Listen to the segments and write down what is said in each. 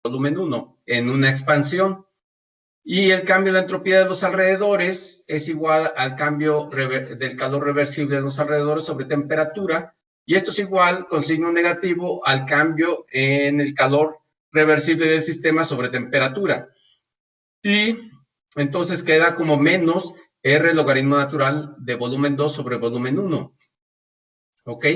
volumen 1 en una expansión. Y el cambio de la entropía de los alrededores es igual al cambio del calor reversible de los alrededores sobre temperatura, y esto es igual con signo negativo al cambio en el calor reversible del sistema sobre temperatura. Y entonces queda como menos R logaritmo natural de volumen 2 sobre volumen 1. ¿Ok?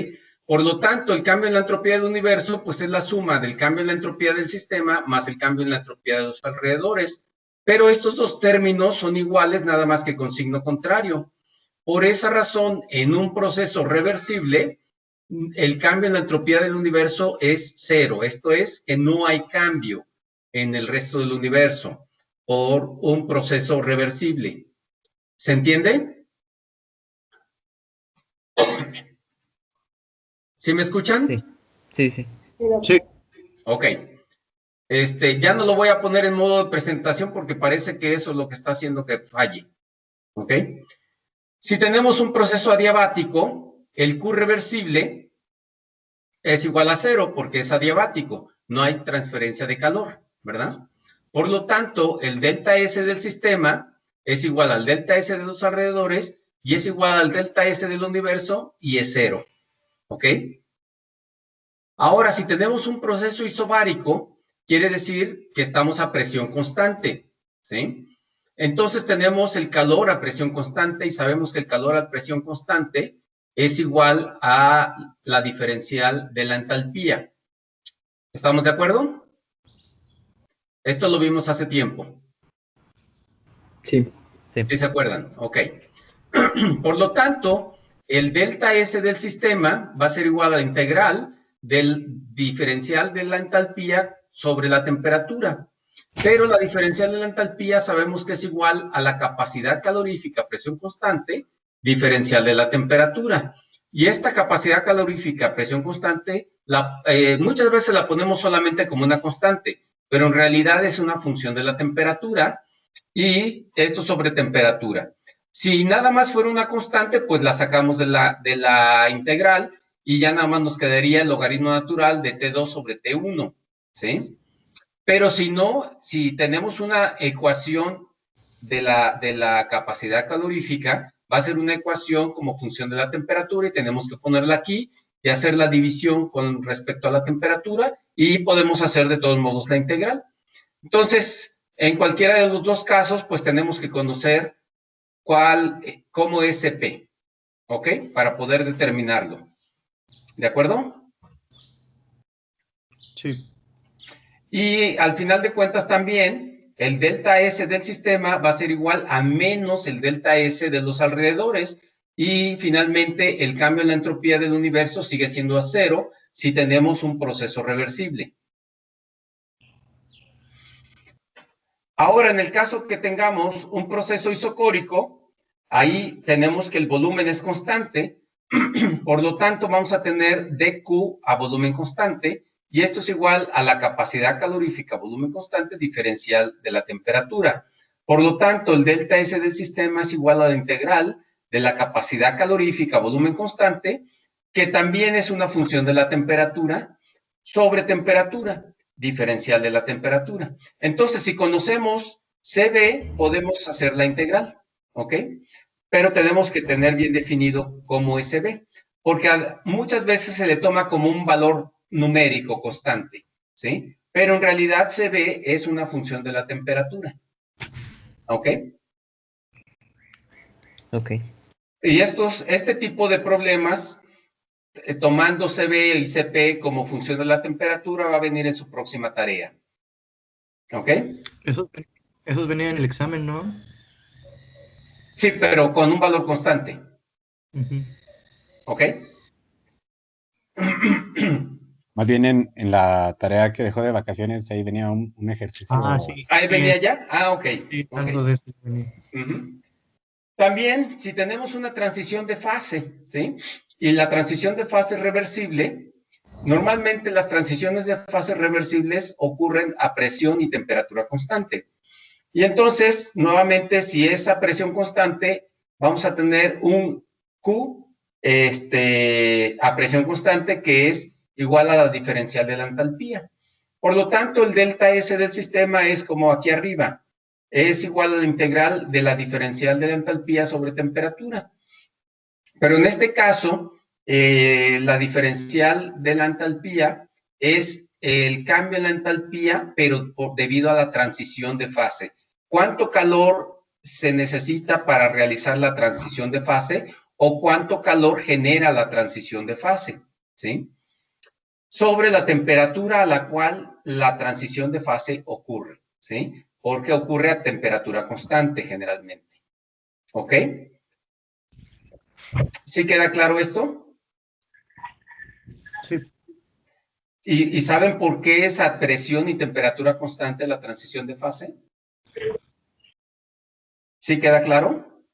Por lo tanto, el cambio en la entropía del universo, pues es la suma del cambio en la entropía del sistema más el cambio en la entropía de los alrededores. Pero estos dos términos son iguales, nada más que con signo contrario. Por esa razón, en un proceso reversible, el cambio en la entropía del universo es cero. Esto es que no hay cambio en el resto del universo por un proceso reversible. ¿Se entiende? ¿Sí me escuchan? Sí, sí. Sí. Ok. Ya no lo voy a poner en modo de presentación porque parece que eso es lo que está haciendo que falle. ¿Ok? Si tenemos un proceso adiabático, el Q reversible es igual a cero porque es adiabático. No hay transferencia de calor, ¿verdad? Por lo tanto, el delta S del sistema es igual al delta S de los alrededores y es igual al delta S del universo y es cero. ¿Ok? Ahora, si tenemos un proceso isobárico, quiere decir que estamos a presión constante, ¿sí? Entonces tenemos el calor a presión constante y sabemos que el calor a presión constante es igual a la diferencial de la entalpía. ¿Estamos de acuerdo? Esto lo vimos hace tiempo. Sí. ¿Sí se acuerdan? Ok. Por lo tanto, el delta S del sistema va a ser igual a la integral del diferencial de la entalpía sobre la temperatura. Pero la diferencial de la entalpía sabemos que es igual a la capacidad calorífica a presión constante diferencial de la temperatura. Y esta capacidad calorífica a presión constante, muchas veces la ponemos solamente como una constante, pero en realidad es una función de la temperatura y esto sobre temperatura. Si nada más fuera una constante, pues la sacamos de la integral y ya nada más nos quedaría el logaritmo natural de T2 sobre T1, ¿sí? Pero si no, si tenemos una ecuación de la capacidad calorífica, va a ser una ecuación como función de la temperatura y tenemos que ponerla aquí y hacer la división con respecto a la temperatura y podemos hacer de todos modos la integral. Entonces, en cualquiera de los dos casos, pues tenemos que conocer cómo es CP, ¿ok? Para poder determinarlo. ¿De acuerdo? Sí. Y al final de cuentas también, el delta S del sistema va a ser igual a menos el delta S de los alrededores. Y finalmente, el cambio en la entropía del universo sigue siendo a cero si tenemos un proceso reversible. Ahora, en el caso que tengamos un proceso isocórico, ahí tenemos que el volumen es constante, por lo tanto vamos a tener dQ a volumen constante, y esto es igual a la capacidad calorífica a volumen constante diferencial de la temperatura. Por lo tanto, el delta S del sistema es igual a la integral de la capacidad calorífica a volumen constante, que también es una función de la temperatura, sobre temperatura diferencial de la temperatura. Entonces, si conocemos CB, podemos hacer la integral, ¿ok? Pero tenemos que tener bien definido cómo es CB, porque muchas veces se le toma como un valor numérico constante, ¿sí? Pero en realidad CB es una función de la temperatura, ¿ok? Ok. Y este tipo de problemas, tomando CB y CP como función de la temperatura, va a venir en su próxima tarea. ¿Ok? Esos venían en el examen, ¿no? Sí, pero con un valor constante. Uh-huh. ¿Ok? Más bien en la tarea que dejó de vacaciones, ahí venía un ejercicio. Ah, sí. ¿Ahí Sí, venía ya? Ah, ok. sí, Ok. algo de eso venía. También, si tenemos una transición de fase, ¿sí? Y la transición de fase reversible, normalmente las transiciones de fase reversibles ocurren a presión y temperatura constante. Y entonces, nuevamente, si es a presión constante, vamos a tener un Q a presión constante que es igual a la diferencial de la entalpía. Por lo tanto, el delta S del sistema es como aquí arriba. Es igual a la integral de la diferencial de la entalpía sobre temperatura. Pero en este caso, la diferencial de la entalpía es el cambio en la entalpía, pero debido a la transición de fase. ¿Cuánto calor se necesita para realizar la transición de fase o cuánto calor genera la transición de fase? ¿Sí? Sobre la temperatura a la cual la transición de fase ocurre, ¿sí? Porque ocurre a temperatura constante generalmente. ¿Ok? ¿Sí queda claro esto? Sí. ¿Y saben por qué es a presión y temperatura constante la transición de fase? ¿Sí queda claro?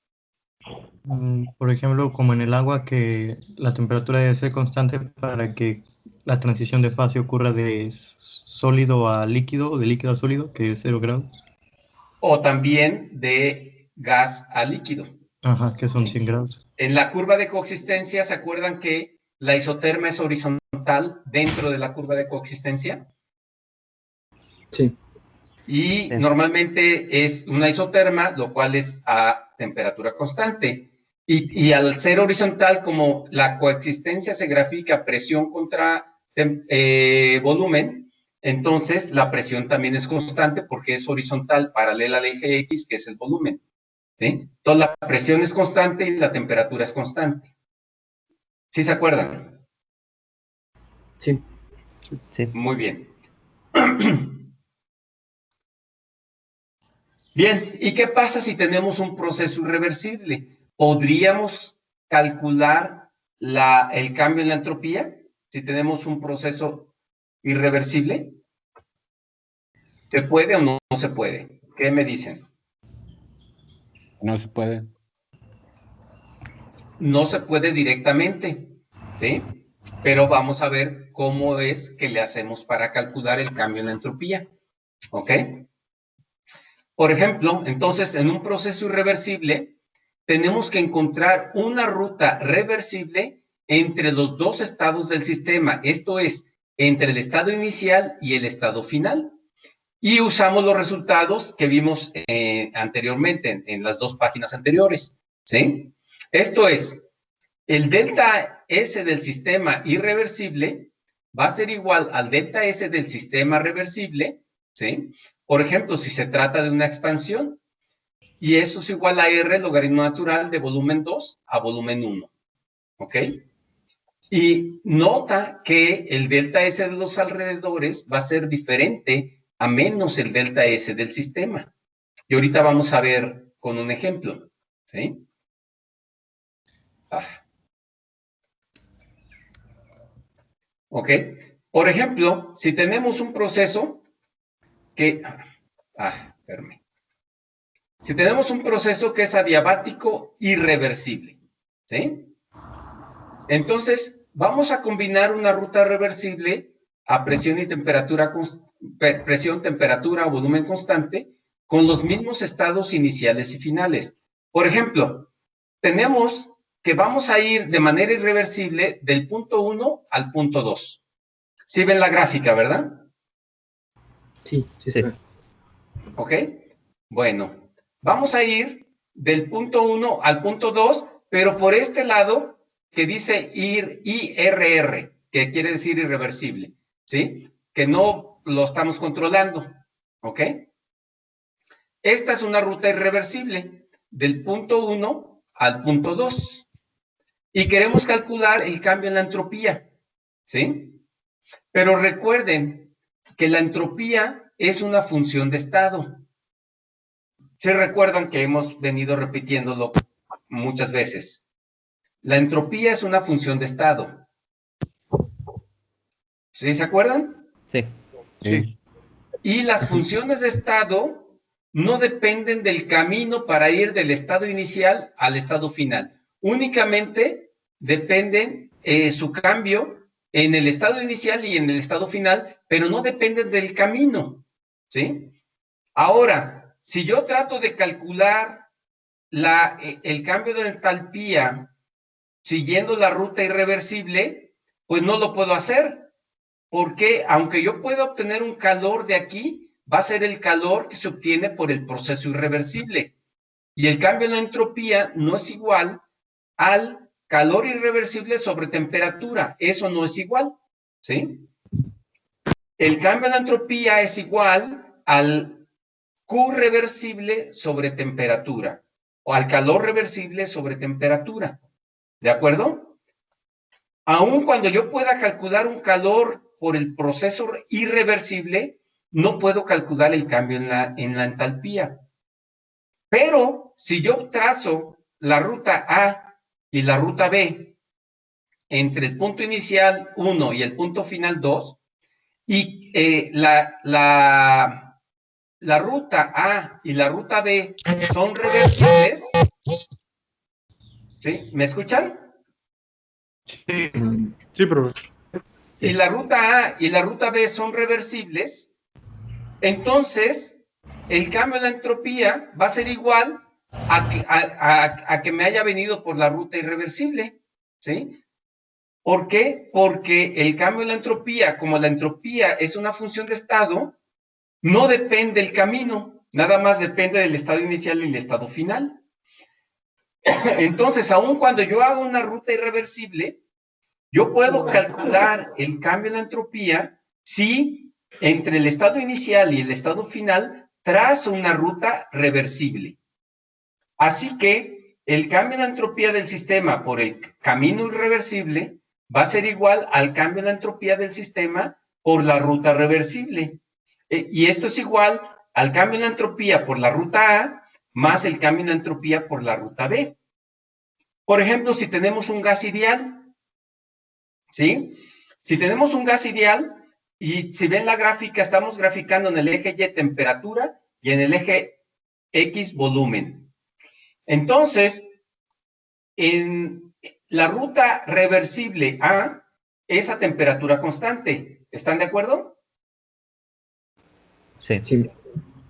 Por ejemplo, como en el agua, que la temperatura debe ser constante para que la transición de fase ocurra de sólido a líquido, o de líquido a sólido, que es 0 grados. O también de gas a líquido. Ajá, que son ¿Sí? 100 grados. En la curva de coexistencia, ¿se acuerdan que la isoterma es horizontal dentro de la curva de coexistencia? Sí. Y Sí. normalmente es una isoterma, lo cual es a temperatura constante. Y al ser horizontal, como la coexistencia se grafica presión contra volumen, entonces la presión también es constante porque es horizontal, paralela al eje X, que es el volumen. ¿Sí? Entonces la presión es constante y la temperatura es constante. ¿Sí se acuerdan? Sí. Sí. Muy bien. Bien, ¿y qué pasa si tenemos un proceso irreversible? ¿Podríamos calcular el cambio en la entropía si tenemos un proceso irreversible? ¿Se puede o no se puede? ¿Qué me dicen? No se puede. No se puede directamente, ¿sí? Pero vamos a ver cómo es que le hacemos para calcular el cambio en la entropía, ¿ok? Por ejemplo, entonces, en un proceso irreversible, tenemos que encontrar una ruta reversible entre los dos estados del sistema, esto es, entre el estado inicial y el estado final. Y usamos los resultados que vimos anteriormente, en las dos páginas anteriores, ¿sí? Esto es, el delta S del sistema irreversible va a ser igual al delta S del sistema reversible, ¿sí? Por ejemplo, si se trata de una expansión, y eso es igual a R logaritmo natural de volumen 2 a volumen 1, ¿ok? Y nota que el delta S de los alrededores va a ser diferente a menos el delta S del sistema. Y ahorita vamos a ver con un ejemplo, ¿sí? ¿Ok? Por ejemplo, si tenemos un proceso que... espérame. Si tenemos un proceso que es adiabático irreversible, ¿sí? Entonces, vamos a combinar una ruta reversible a presión y temperatura, presión, temperatura o volumen constante con los mismos estados iniciales y finales. Por ejemplo, tenemos que vamos a ir de manera irreversible del punto 1 al punto 2. ¿Sí ven la gráfica, verdad? Sí. Sí. ¿Ok? Bueno, vamos a ir del punto 1 al punto 2, pero por este lado que dice IRR, que quiere decir irreversible, ¿sí? Que no lo estamos controlando, ¿ok? Esta es una ruta irreversible del punto 1 al punto 2 y queremos calcular el cambio en la entropía, ¿sí? Pero recuerden que la entropía es una función de estado. Se recuerdan que hemos venido repitiéndolo muchas veces. La entropía es una función de estado. ¿Sí se acuerdan? Sí. Sí. Y las funciones de estado no dependen del camino para ir del estado inicial al estado final. Únicamente dependen su cambio en el estado inicial y en el estado final, pero no dependen del camino. ¿Sí? Ahora, si yo trato de calcular el cambio de entalpía siguiendo la ruta irreversible, pues no lo puedo hacer, Porque aunque yo pueda obtener un calor de aquí, va a ser el calor que se obtiene por el proceso irreversible. Y el cambio en la entropía no es igual al calor irreversible sobre temperatura. Eso no es igual, ¿sí? El cambio en la entropía es igual al Q reversible sobre temperatura o al calor reversible sobre temperatura. ¿De acuerdo? Aun cuando yo pueda calcular un calor por el proceso irreversible, no puedo calcular el cambio en la entalpía. Pero si yo trazo la ruta A y la ruta B entre el punto inicial 1 y el punto final 2, y la ruta A y la ruta B son reversibles, ¿sí? ¿Me escuchan? Sí. Sí, profe. Y la ruta A y la ruta B son reversibles, entonces el cambio en la entropía va a ser igual a que me haya venido por la ruta irreversible, ¿sí? ¿Por qué? Porque el cambio en la entropía, como la entropía es una función de estado, no depende del camino, nada más depende del estado inicial y el estado final. Entonces, aun cuando yo hago una ruta irreversible, yo puedo calcular el cambio en la entropía si entre el estado inicial y el estado final trazo una ruta reversible. Así que el cambio en la entropía del sistema por el camino irreversible va a ser igual al cambio en la entropía del sistema por la ruta reversible. Y esto es igual al cambio en la entropía por la ruta A más el cambio en la entropía por la ruta B. Por ejemplo, si tenemos un gas ideal, ¿sí? Si tenemos un gas ideal, y si ven la gráfica, estamos graficando en el eje Y temperatura y en el eje X volumen. Entonces, en la ruta reversible A es a temperatura constante. ¿Están de acuerdo? Sí. Sí.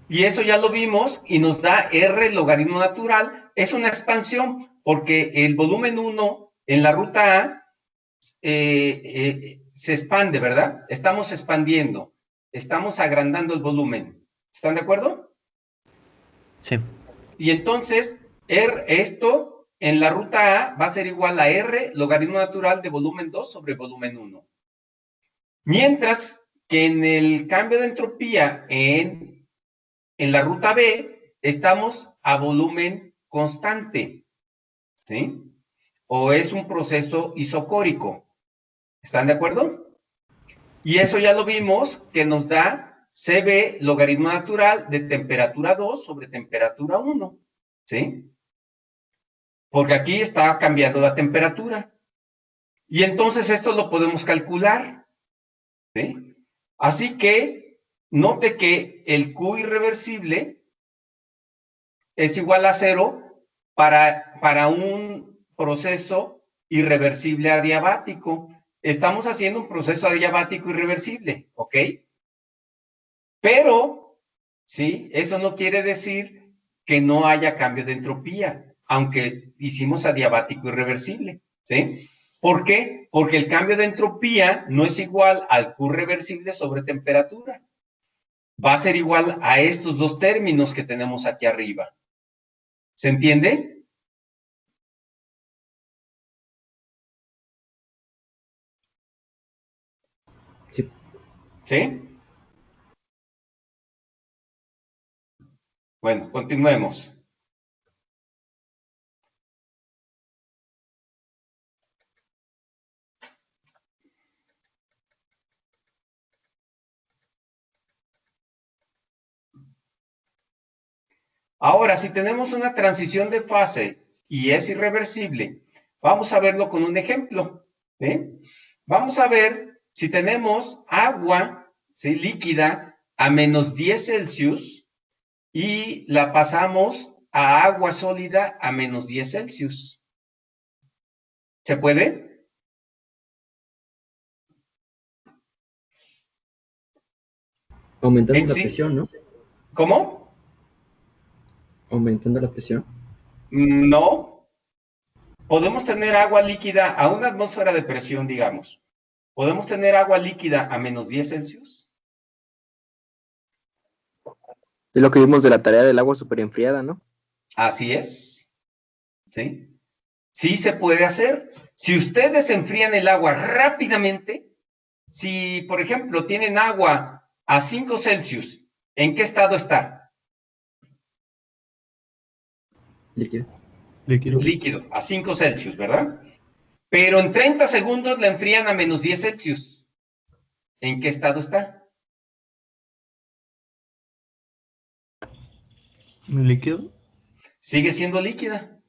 Y eso ya lo vimos y nos da R logaritmo natural. Es una expansión porque el volumen 1 en la ruta A se expande, ¿verdad? Estamos expandiendo, estamos agrandando el volumen. ¿Están de acuerdo? Sí. Y entonces, esto en la ruta A va a ser igual a R logaritmo natural de volumen 2 sobre volumen 1. Mientras que en el cambio de entropía en la ruta B estamos a volumen constante, ¿sí? O es un proceso isocórico. ¿Están de acuerdo? Y eso ya lo vimos que nos da CB logaritmo natural de temperatura 2 sobre temperatura 1, ¿sí? Porque aquí está cambiando la temperatura. Y entonces esto lo podemos calcular, ¿sí? Así que note que el Q irreversible es igual a 0 para un proceso irreversible adiabático. Estamos haciendo un proceso adiabático irreversible, ¿ok? Pero, ¿sí? Eso no quiere decir que no haya cambio de entropía, aunque hicimos adiabático irreversible, ¿sí? ¿Por qué? Porque el cambio de entropía no es igual al Q reversible sobre temperatura. Va a ser igual a estos dos términos que tenemos aquí arriba. ¿Se entiende? Sí. ¿Sí? Bueno, continuemos. Ahora, si tenemos una transición de fase y es irreversible, vamos a verlo con un ejemplo. ¿Sí? Vamos a ver si tenemos agua, ¿sí?, líquida a menos 10 Celsius y la pasamos a agua sólida a menos 10 Celsius. ¿Se puede? Aumentando la presión, ¿no? ¿Cómo? Aumentando la presión. No. Podemos tener agua líquida a una atmósfera de presión, digamos. ¿Podemos tener agua líquida a menos 10 Celsius? Es lo que vimos de la tarea del agua superenfriada, ¿no? Así es. ¿Sí? Sí se puede hacer. Si ustedes enfrían el agua rápidamente, si, por ejemplo, tienen agua a 5 Celsius, ¿en qué estado está? Líquido. Líquido, a 5 Celsius, ¿verdad? Pero en 30 segundos la enfrían a menos 10 Celsius. ¿En qué estado está? ¿Líquido? Sigue siendo líquida.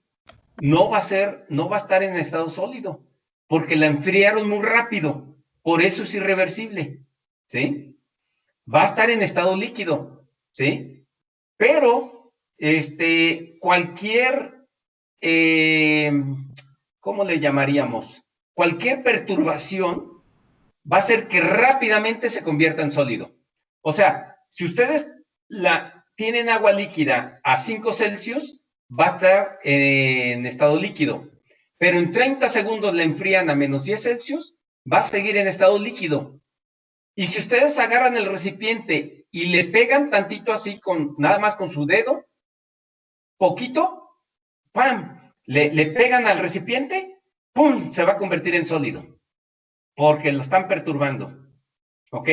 No va a estar en estado sólido, porque la enfriaron muy rápido. Por eso es irreversible, ¿sí? Va a estar en estado líquido, ¿sí? Pero, cualquier, ¿cómo le llamaríamos? Cualquier perturbación va a hacer que rápidamente se convierta en sólido. O sea, si ustedes tienen agua líquida a 5 Celsius, va a estar en estado líquido. Pero en 30 segundos la enfrían a menos 10 Celsius, va a seguir en estado líquido. Y si ustedes agarran el recipiente y le pegan tantito así, nada más con su dedo, poquito, ¡pam! Le pegan al recipiente, ¡pum! Se va a convertir en sólido, porque lo están perturbando. ¿Ok?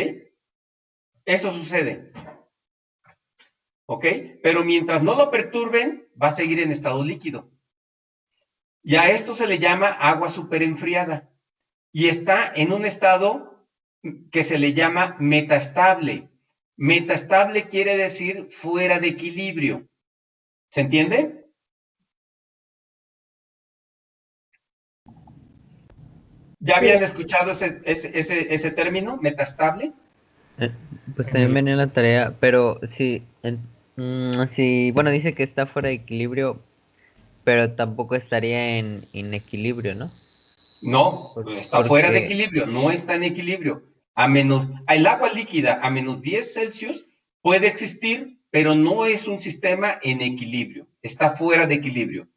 Eso sucede. ¿Ok? Pero mientras no lo perturben, va a seguir en estado líquido. Y a esto se le llama agua superenfriada. Y está en un estado que se le llama metastable. Metastable quiere decir fuera de equilibrio. ¿Se entiende? ¿Ya habían escuchado ese término, metastable? Pues también venía en la tarea, pero sí, sí, bueno, dice que está fuera de equilibrio, pero tampoco estaría en equilibrio, ¿no? No, está fuera de equilibrio, no está en equilibrio. El agua líquida a menos 10 Celsius puede existir, pero no es un sistema en equilibrio, está fuera de equilibrio.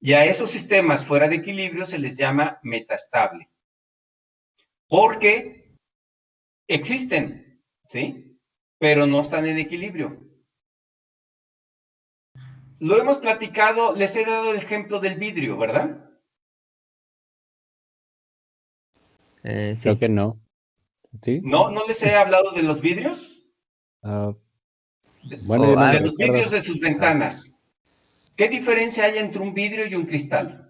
Y a esos sistemas fuera de equilibrio se les llama metastable. Porque existen, ¿sí? Pero no están en equilibrio. Lo hemos platicado, les he dado el ejemplo del vidrio, ¿verdad? Sí. Creo que no. ¿Sí? ¿No les he hablado de los vidrios? Bueno, yo no de me los recuerdo. vidrios de sus ventanas. ¿Qué diferencia hay entre un vidrio y un cristal?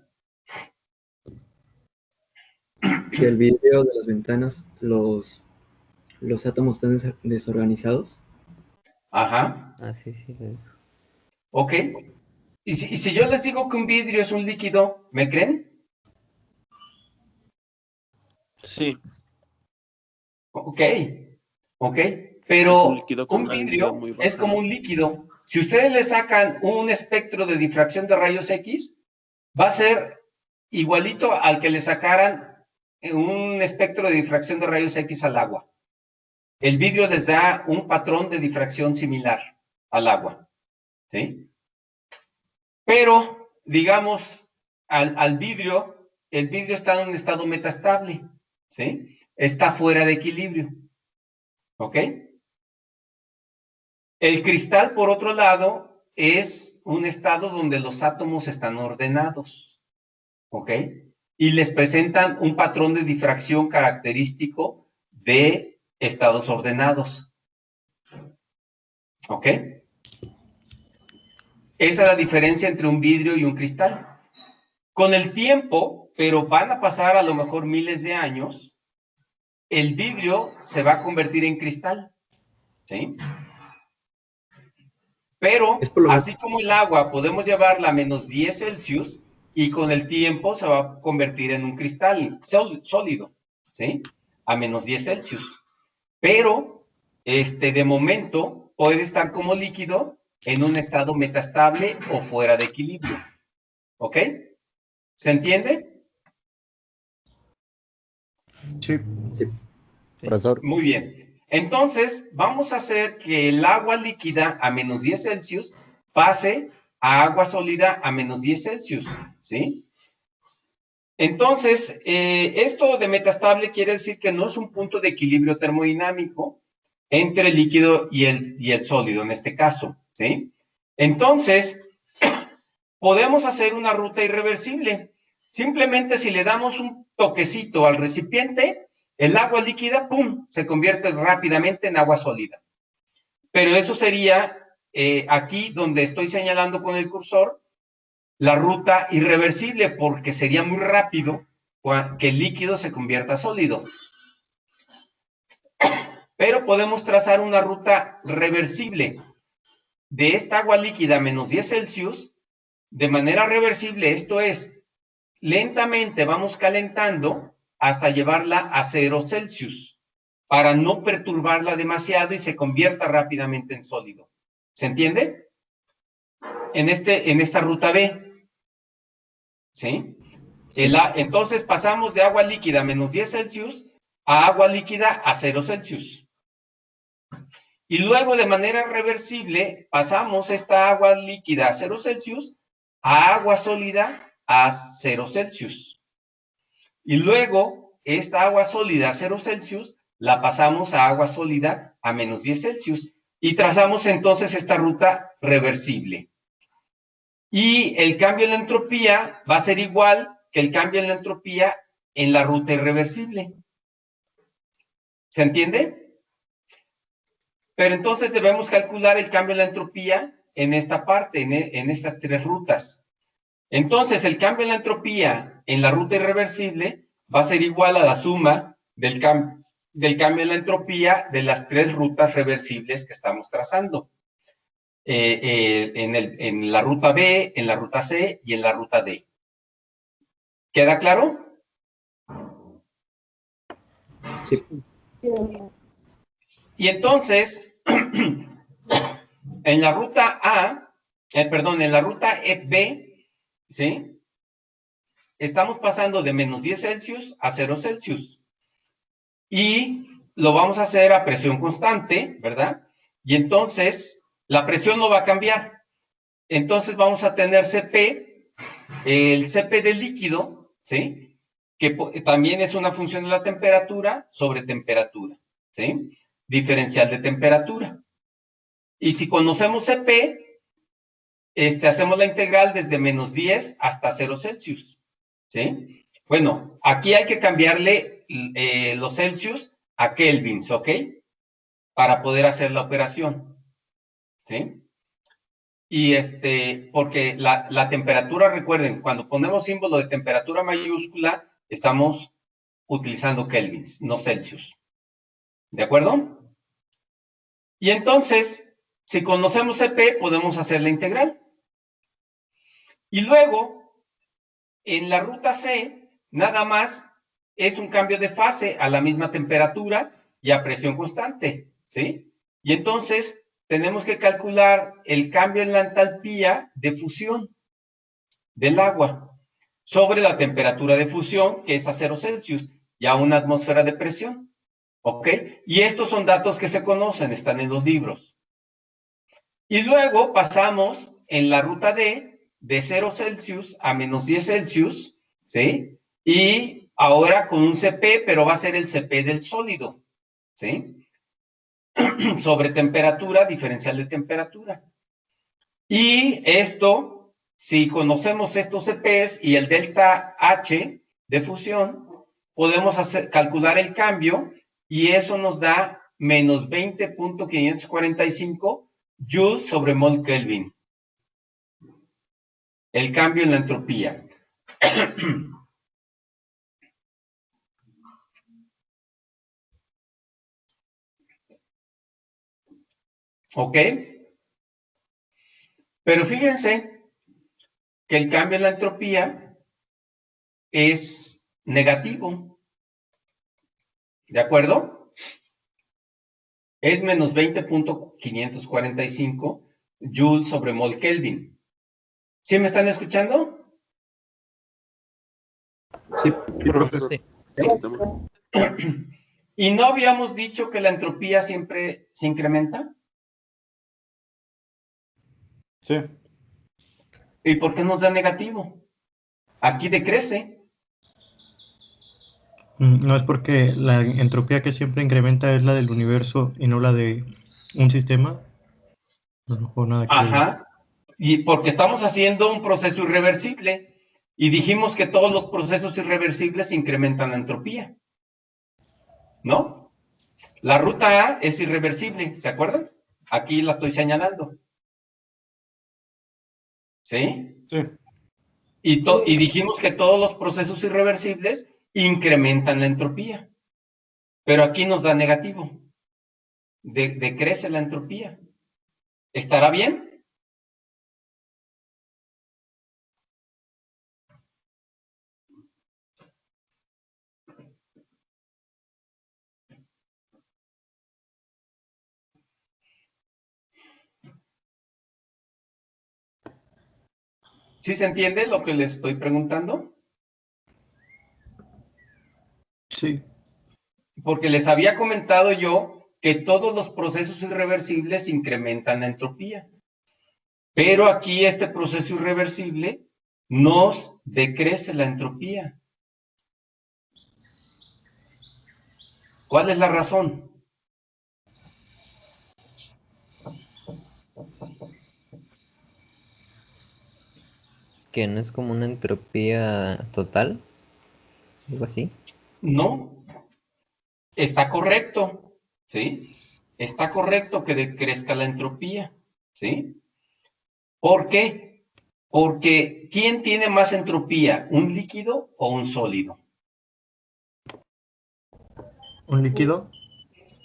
Que el vidrio de las ventanas, los átomos están desorganizados. Ajá. Ah, sí, sí. Ok. ¿Y si yo les digo que un vidrio es un líquido, ¿me creen? Sí. Ok. Ok. Pero un densidad vidrio muy baja, es como ¿no? un líquido. Si ustedes le sacan un espectro de difracción de rayos X, va a ser igualito al que le sacaran un espectro de difracción de rayos X al agua. El vidrio les da un patrón de difracción similar al agua, ¿sí? Pero, digamos, el vidrio está en un estado metastable, ¿sí? Está fuera de equilibrio, ¿ok? El cristal, por otro lado, es un estado donde los átomos están ordenados, ¿ok? Y les presentan un patrón de difracción característico de estados ordenados, ¿ok? Esa es la diferencia entre un vidrio y un cristal. Con el tiempo, pero van a pasar a lo mejor miles de años, el vidrio se va a convertir en cristal, ¿sí? Pero, así como el agua, podemos llevarla a menos 10 Celsius y con el tiempo se va a convertir en un cristal sólido, ¿sí? A menos 10 Celsius. Pero, de momento, puede estar como líquido en un estado metastable o fuera de equilibrio, ¿ok? ¿Se entiende? Sí. Sí. Profesor, Muy bien. Entonces, vamos a hacer que el agua líquida a menos 10 Celsius pase a agua sólida a menos 10 Celsius, ¿sí? Entonces, esto de metastable quiere decir que no es un punto de equilibrio termodinámico entre el líquido y el sólido, en este caso, ¿sí? Entonces, podemos hacer una ruta irreversible. Simplemente si le damos un toquecito al recipiente, el agua líquida, ¡pum!, se convierte rápidamente en agua sólida. Pero eso sería aquí donde estoy señalando con el cursor, la ruta irreversible, porque sería muy rápido que el líquido se convierta sólido. Pero podemos trazar una ruta reversible de esta agua líquida a menos 10 Celsius, de manera reversible, esto es, lentamente vamos calentando hasta llevarla a 0 Celsius, para no perturbarla demasiado y se convierta rápidamente en sólido. ¿Se entiende? En esta ruta B, ¿sí? Entonces pasamos de agua líquida a menos 10 Celsius a agua líquida a 0 Celsius. Y luego de manera reversible pasamos esta agua líquida a 0 Celsius a agua sólida a 0 Celsius. Y luego esta agua sólida a 0 Celsius la pasamos a agua sólida a menos 10 Celsius. Y trazamos entonces esta ruta reversible. Y el cambio en la entropía va a ser igual que el cambio en la entropía en la ruta irreversible. ¿Se entiende? Pero entonces debemos calcular el cambio en la entropía en esta parte, en estas tres rutas. Entonces, el cambio en la entropía en la ruta irreversible va a ser igual a la suma del cambio en la entropía de las tres rutas reversibles que estamos trazando. En la ruta B, en la ruta C y en la ruta D. ¿Queda claro? Sí. Y entonces, en la ruta en la ruta B, ¿sí? Estamos pasando de menos 10 Celsius a 0 Celsius. Y lo vamos a hacer a presión constante, ¿verdad? Y entonces, la presión no va a cambiar. Entonces vamos a tener CP, el CP del líquido, ¿sí? Que también es una función de la temperatura sobre temperatura, ¿sí? Diferencial de temperatura. Y si conocemos CP, hacemos la integral desde menos 10 hasta 0 Celsius, ¿sí? Bueno, aquí hay que cambiarle los Celsius a kelvins, ¿ok? Para poder hacer la operación, ¿sí? Y porque la temperatura, recuerden, cuando ponemos símbolo de temperatura mayúscula, estamos utilizando kelvins, no Celsius. ¿De acuerdo? Y entonces, si conocemos CP, podemos hacer la integral. Y luego, en la ruta C, nada más es un cambio de fase a la misma temperatura y a presión constante, ¿sí? Y entonces, tenemos que calcular el cambio en la entalpía de fusión del agua sobre la temperatura de fusión, que es a 0 Celsius, y a una atmósfera de presión, ¿ok? Y estos son datos que se conocen, están en los libros. Y luego pasamos en la ruta D de 0 Celsius a menos 10 Celsius, ¿sí? Y ahora con un CP, pero va a ser el CP del sólido, ¿sí? Sobre temperatura, diferencial de temperatura. Y esto, si conocemos estos CPs y el delta H de fusión, podemos calcular el cambio y eso nos da menos 20.545 joules sobre mol Kelvin. El cambio en la entropía. ¿Ok? Pero fíjense que el cambio en la entropía es negativo. ¿De acuerdo? Es menos 20.545 joules sobre mol Kelvin. ¿Sí me están escuchando? Sí. Profesor. Sí. ¿Sí? ¿Y no habíamos dicho que la entropía siempre se incrementa? Sí. ¿Y por qué nos da negativo? Aquí decrece. No es porque la entropía que siempre incrementa es la del universo y no la de un sistema. A lo mejor nada que ver. Ajá. Y porque estamos haciendo un proceso irreversible y dijimos que todos los procesos irreversibles incrementan la entropía, ¿no? La ruta A es irreversible, ¿se acuerdan? Aquí la estoy señalando. ¿Sí? Sí. Y dijimos que todos los procesos irreversibles incrementan la entropía. Pero aquí nos da negativo. Decrece la entropía. ¿Estará bien? ¿Sí se entiende lo que les estoy preguntando? Sí. Porque les había comentado yo que todos los procesos irreversibles incrementan la entropía. Pero aquí este proceso irreversible nos decrece la entropía. ¿Cuál es la razón? Que no es como una entropía total, algo así. No, está correcto, ¿sí? Está correcto que decrezca la entropía, ¿sí? ¿Por qué? Porque ¿quién tiene más entropía? ¿Un líquido o un sólido? ¿Un líquido?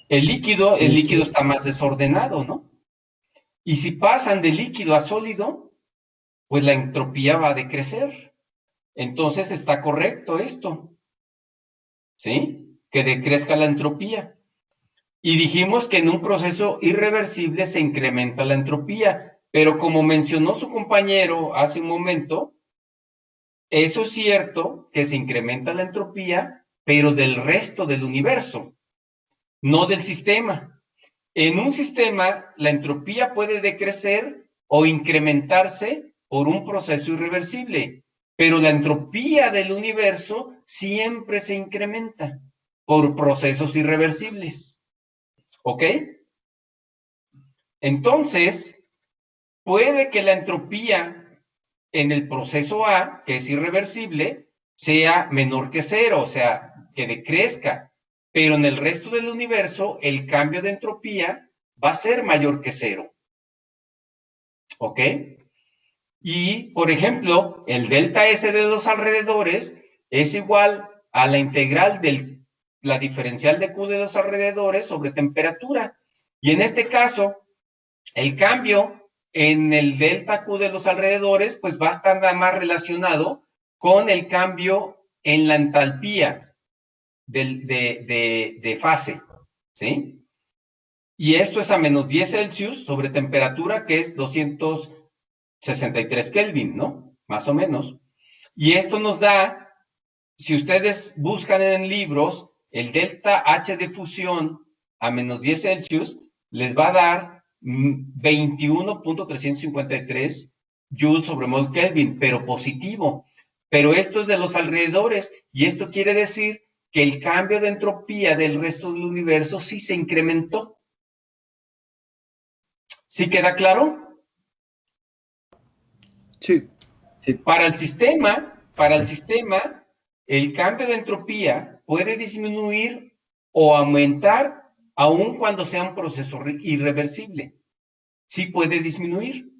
El líquido está más desordenado, ¿no? Y si pasan de líquido a sólido, pues la entropía va a decrecer. Entonces está correcto esto, ¿sí? Que decrezca la entropía. Y dijimos que en un proceso irreversible se incrementa la entropía, pero como mencionó su compañero hace un momento, eso es cierto que se incrementa la entropía, pero del resto del universo, no del sistema. En un sistema, la entropía puede decrecer o incrementarse por un proceso irreversible, pero la entropía del universo siempre se incrementa por procesos irreversibles. ¿Ok? Entonces, puede que la entropía en el proceso A, que es irreversible, sea menor que cero, o sea, que decrezca, pero en el resto del universo el cambio de entropía va a ser mayor que cero. ¿Ok? Y, por ejemplo, el delta S de los alrededores es igual a la integral de la diferencial de Q de los alrededores sobre temperatura. Y en este caso, el cambio en el delta Q de los alrededores, pues va a estar nada más relacionado con el cambio en la entalpía de fase, ¿sí? Y esto es a menos 10 Celsius sobre temperatura, que es 263 Kelvin, ¿no? Más o menos. Y esto nos da, si ustedes buscan en libros, el delta H de fusión a menos 10 Celsius, les va a dar 21.353 joules sobre mol Kelvin, pero positivo. Pero esto es de los alrededores, y esto quiere decir que el cambio de entropía del resto del universo sí se incrementó. ¿Sí queda claro? Sí. Sí. Para el sistema, el cambio de entropía puede disminuir o aumentar aun cuando sea un proceso irreversible. Sí puede disminuir,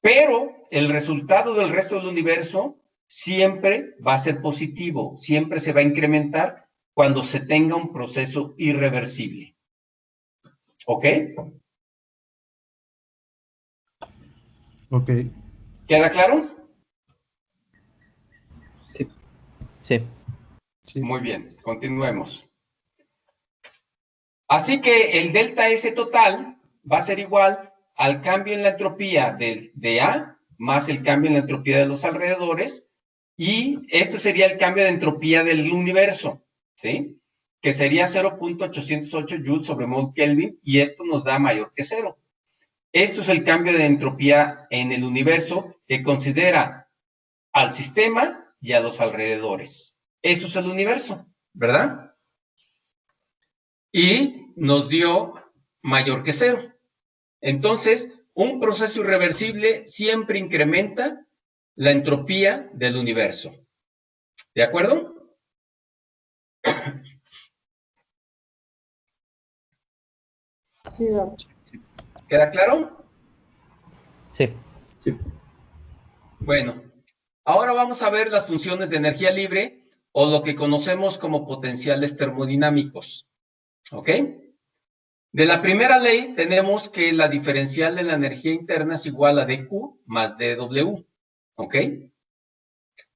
pero el resultado del resto del universo siempre va a ser positivo, siempre se va a incrementar cuando se tenga un proceso irreversible. ¿Ok? Ok. ¿Queda claro? Sí. Sí. Sí. Muy bien, continuemos. Así que el delta S total va a ser igual al cambio en la entropía de A más el cambio en la entropía de los alrededores, y esto sería el cambio de entropía del universo, ¿sí? Que sería 0.808 joules sobre mol Kelvin, y esto nos da mayor que cero. Esto es el cambio de entropía en el universo que considera al sistema y a los alrededores. Eso es el universo, ¿verdad? Y nos dio mayor que 0. Entonces, un proceso irreversible siempre incrementa la entropía del universo. ¿De acuerdo? Sí, ¿Queda claro? Sí. Sí. Bueno, ahora vamos a ver las funciones de energía libre o lo que conocemos como potenciales termodinámicos. ¿Ok? De la primera ley tenemos que la diferencial de la energía interna es igual a dQ más dW. ¿Ok?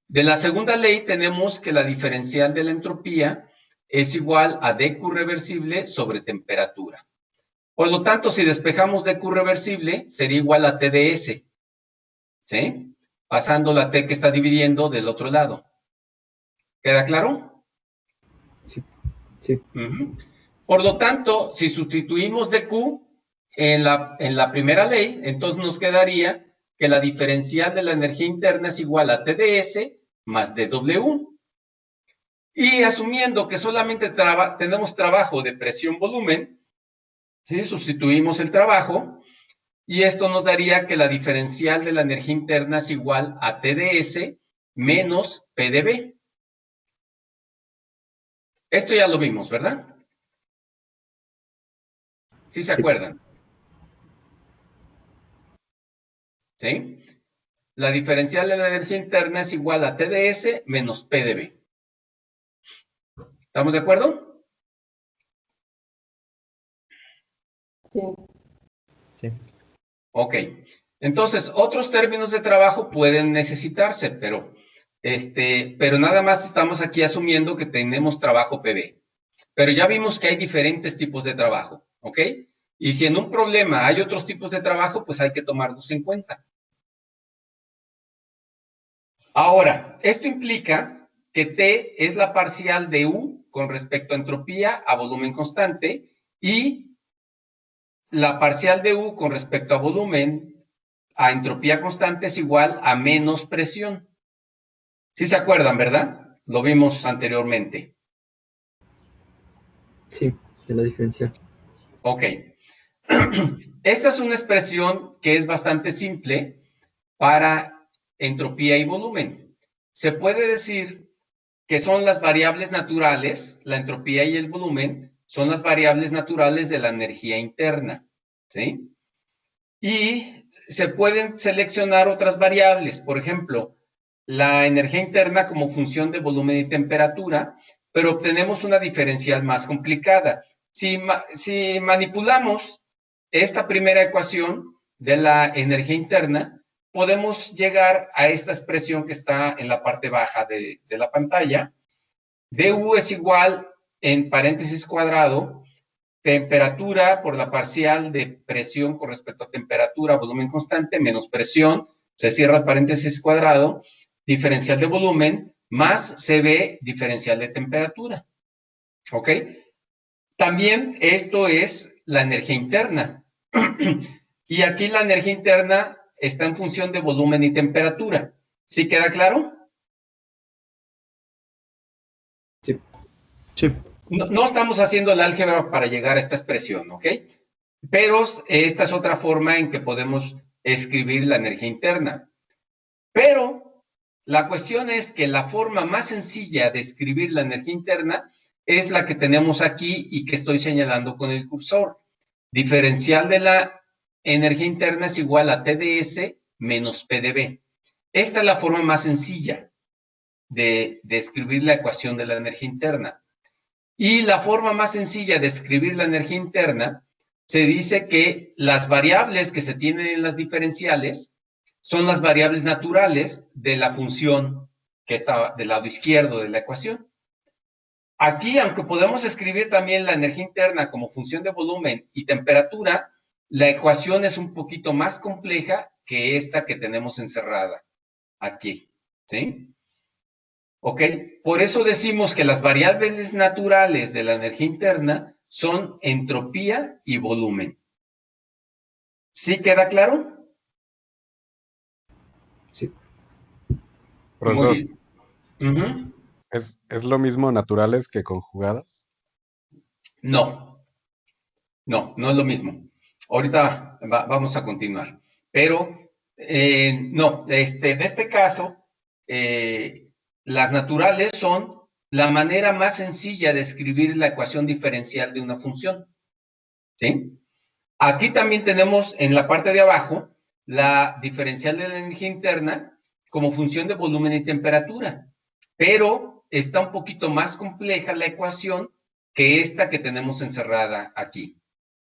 De la segunda ley tenemos que la diferencial de la entropía es igual a dQ reversible sobre temperatura. Por lo tanto, si despejamos dQ reversible, sería igual a TdS. ¿Sí? Pasando la T que está dividiendo del otro lado. ¿Queda claro? Sí. Sí. Por lo tanto, si sustituimos dQ en la primera ley, entonces nos quedaría que la diferencial de la energía interna es igual a TdS más dW. Y asumiendo que solamente tenemos trabajo de presión-volumen, ¿sí? Sustituimos el trabajo y esto nos daría que la diferencial de la energía interna es igual a TdS menos PdV. Esto ya lo vimos, ¿verdad? ¿Sí se acuerdan? ¿Sí? La diferencial de la energía interna es igual a TdS menos PdV. ¿Estamos de acuerdo? sí. Sí. Ok. Entonces, otros términos de trabajo pueden necesitarse, pero nada más estamos aquí asumiendo que tenemos trabajo PV. Pero ya vimos que hay diferentes tipos de trabajo, ¿ok? Y si en un problema hay otros tipos de trabajo, pues hay que tomarlos en cuenta. Ahora, esto implica que T es la parcial de U con respecto a entropía a volumen constante y la parcial de U con respecto a volumen a entropía constante es igual a menos presión. ¿Sí se acuerdan, verdad? Lo vimos anteriormente. Sí, de la diferencial. Ok. Esta es una expresión que es bastante simple para entropía y volumen. Se puede decir que son las variables naturales, la entropía y el volumen, son las variables naturales de la energía interna, ¿sí? Y se pueden seleccionar otras variables, por ejemplo, la energía interna como función de volumen y temperatura, pero obtenemos una diferencial más complicada. Si manipulamos esta primera ecuación de la energía interna, podemos llegar a esta expresión que está en la parte baja de la pantalla. dU es igual, en paréntesis cuadrado, temperatura por la parcial de presión con respecto a temperatura, volumen constante, menos presión, se cierra el paréntesis cuadrado, diferencial de volumen, más CB, diferencial de temperatura. ¿Ok? También esto es la energía interna. Y aquí la energía interna está en función de volumen y temperatura. ¿Sí queda claro? Sí. Sí. No estamos haciendo el álgebra para llegar a esta expresión, ¿ok? Pero esta es otra forma en que podemos escribir la energía interna. Pero la cuestión es que la forma más sencilla de escribir la energía interna es la que tenemos aquí y que estoy señalando con el cursor. Diferencial de la energía interna es igual a TdS menos PdV. Esta es la forma más sencilla de escribir la ecuación de la energía interna. Y la forma más sencilla de escribir la energía interna, se dice que las variables que se tienen en las diferenciales son las variables naturales de la función que está del lado izquierdo de la ecuación. Aquí, aunque podemos escribir también la energía interna como función de volumen y temperatura, la ecuación es un poquito más compleja que esta que tenemos encerrada aquí, ¿sí? ¿Ok? Por eso decimos que las variables naturales de la energía interna son entropía y volumen. ¿Sí queda claro? Sí. Muy Profesor, bien. ¿Es lo mismo naturales que conjugadas? No, no es lo mismo. Ahorita vamos a continuar. Pero, no, en este caso, las naturales son la manera más sencilla de escribir la ecuación diferencial de una función. ¿Sí? Aquí también tenemos en la parte de abajo la diferencial de la energía interna como función de volumen y temperatura, pero está un poquito más compleja la ecuación que esta que tenemos encerrada aquí.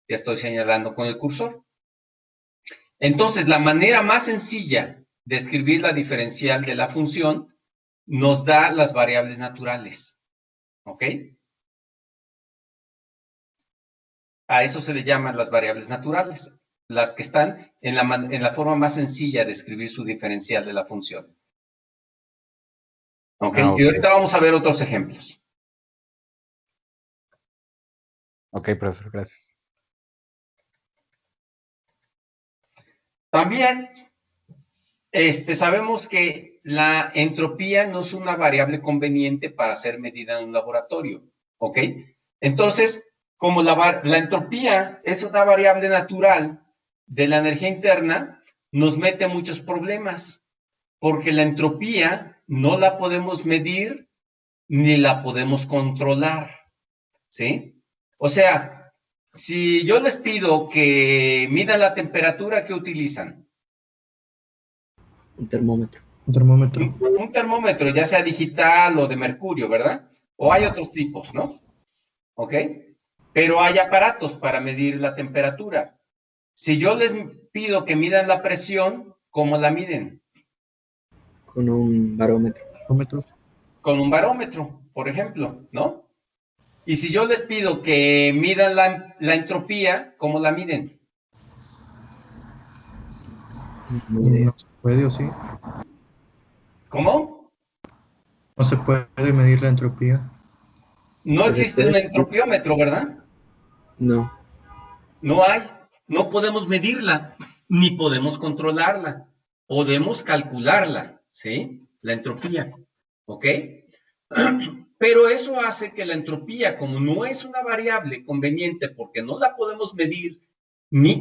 Ya estoy señalando con el cursor. Entonces, la manera más sencilla de escribir la diferencial de la función nos da las variables naturales. ¿Ok? A eso se le llaman las variables naturales, las que están en la forma más sencilla de escribir su diferencial de la función. ¿Ok? Ah, ok. Y ahorita vamos a ver otros ejemplos. Ok, profesor, gracias. También sabemos que la entropía no es una variable conveniente para ser medida en un laboratorio. ¿Ok? Entonces, como la entropía es una variable natural de la energía interna, nos mete muchos problemas, porque la entropía no la podemos medir ni la podemos controlar, ¿sí? O sea, si yo les pido que midan la temperatura, ¿qué utilizan? Un termómetro. Un termómetro. Un termómetro, ya sea digital o de mercurio, ¿verdad? O hay otros tipos, ¿no? ¿Ok? Pero hay aparatos para medir la temperatura. Si yo les pido que midan la presión, ¿cómo la miden? Con un barómetro. Termómetro. Con un barómetro, por ejemplo, ¿no? Y si yo les pido que midan la entropía, ¿cómo la miden? Ni idea. No se puede, ¿o sí? ¿Cómo? No se puede medir la entropía. No Pues se existe un puede- entropiómetro, ¿verdad? No. No hay. No podemos medirla, ni podemos controlarla. Podemos calcularla, ¿sí? La entropía, ¿ok? Pero eso hace que la entropía, como no es una variable conveniente porque no la podemos medir ni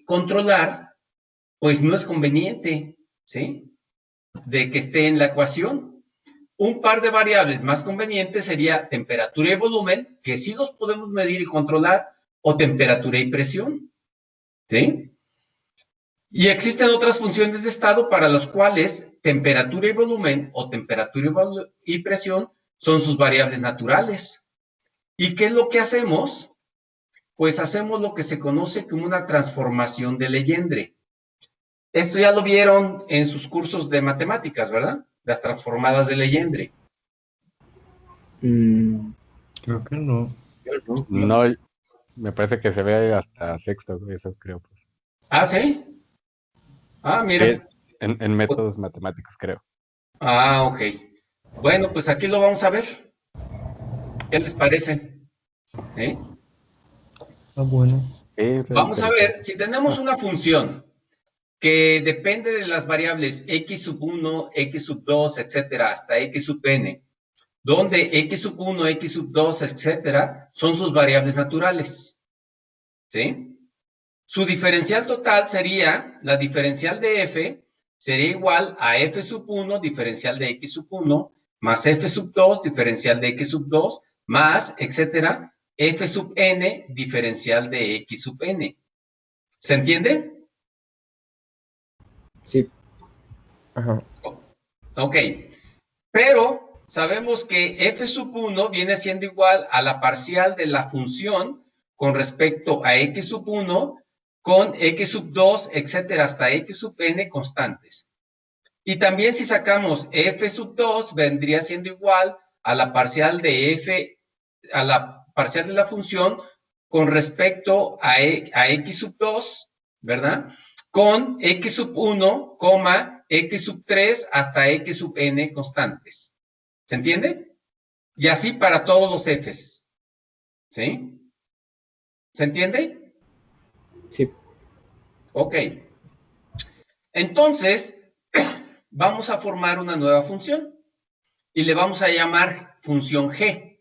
controlar, pues no es conveniente, ¿sí? De que esté en la ecuación. Un par de variables más convenientes sería temperatura y volumen, que sí los podemos medir y controlar, o temperatura y presión, ¿sí? Y existen otras funciones de estado para las cuales temperatura y volumen o temperatura y presión son sus variables naturales. ¿Y qué es lo que hacemos? Pues hacemos lo que se conoce como una transformación de Legendre. Esto ya lo vieron en sus cursos de matemáticas, ¿verdad? Las transformadas de Legendre. Mm, Creo que no. yo no. No, me parece que se ve hasta sexto, eso creo. Ah, ¿sí? Ah, Sí, mira. en métodos matemáticos, creo. Ah, ok. Bueno, pues aquí lo vamos a ver. ¿Qué les parece? ¿Eh? Ah, bueno. Sí, está Vamos a ver, interesante. si tenemos una función que depende de las variables x sub 1, x sub 2, etcétera, hasta x sub n, donde x sub 1, x sub 2, etcétera, son sus variables naturales, ¿sí? Su diferencial total sería, la diferencial de f sería igual a f sub 1, diferencial de x sub 1, más f sub 2, diferencial de x sub 2, más, etcétera, f sub n, diferencial de x sub n. ¿Se entiende? Sí. Ajá. Ok, pero sabemos que f sub 1 viene siendo igual a la parcial de la función con respecto a x sub 1 con x sub 2, etcétera, hasta x sub n constantes. Y también si sacamos f sub 2 vendría siendo igual a la parcial de f, a la parcial de la función con respecto a x sub 2, ¿verdad? Con x sub 1, x sub 3 hasta x sub n constantes. ¿Se entiende? Y así para todos los f's. ¿Sí? ¿Se entiende? Sí. Ok. Entonces, vamos a formar una nueva función. y le vamos a llamar función G.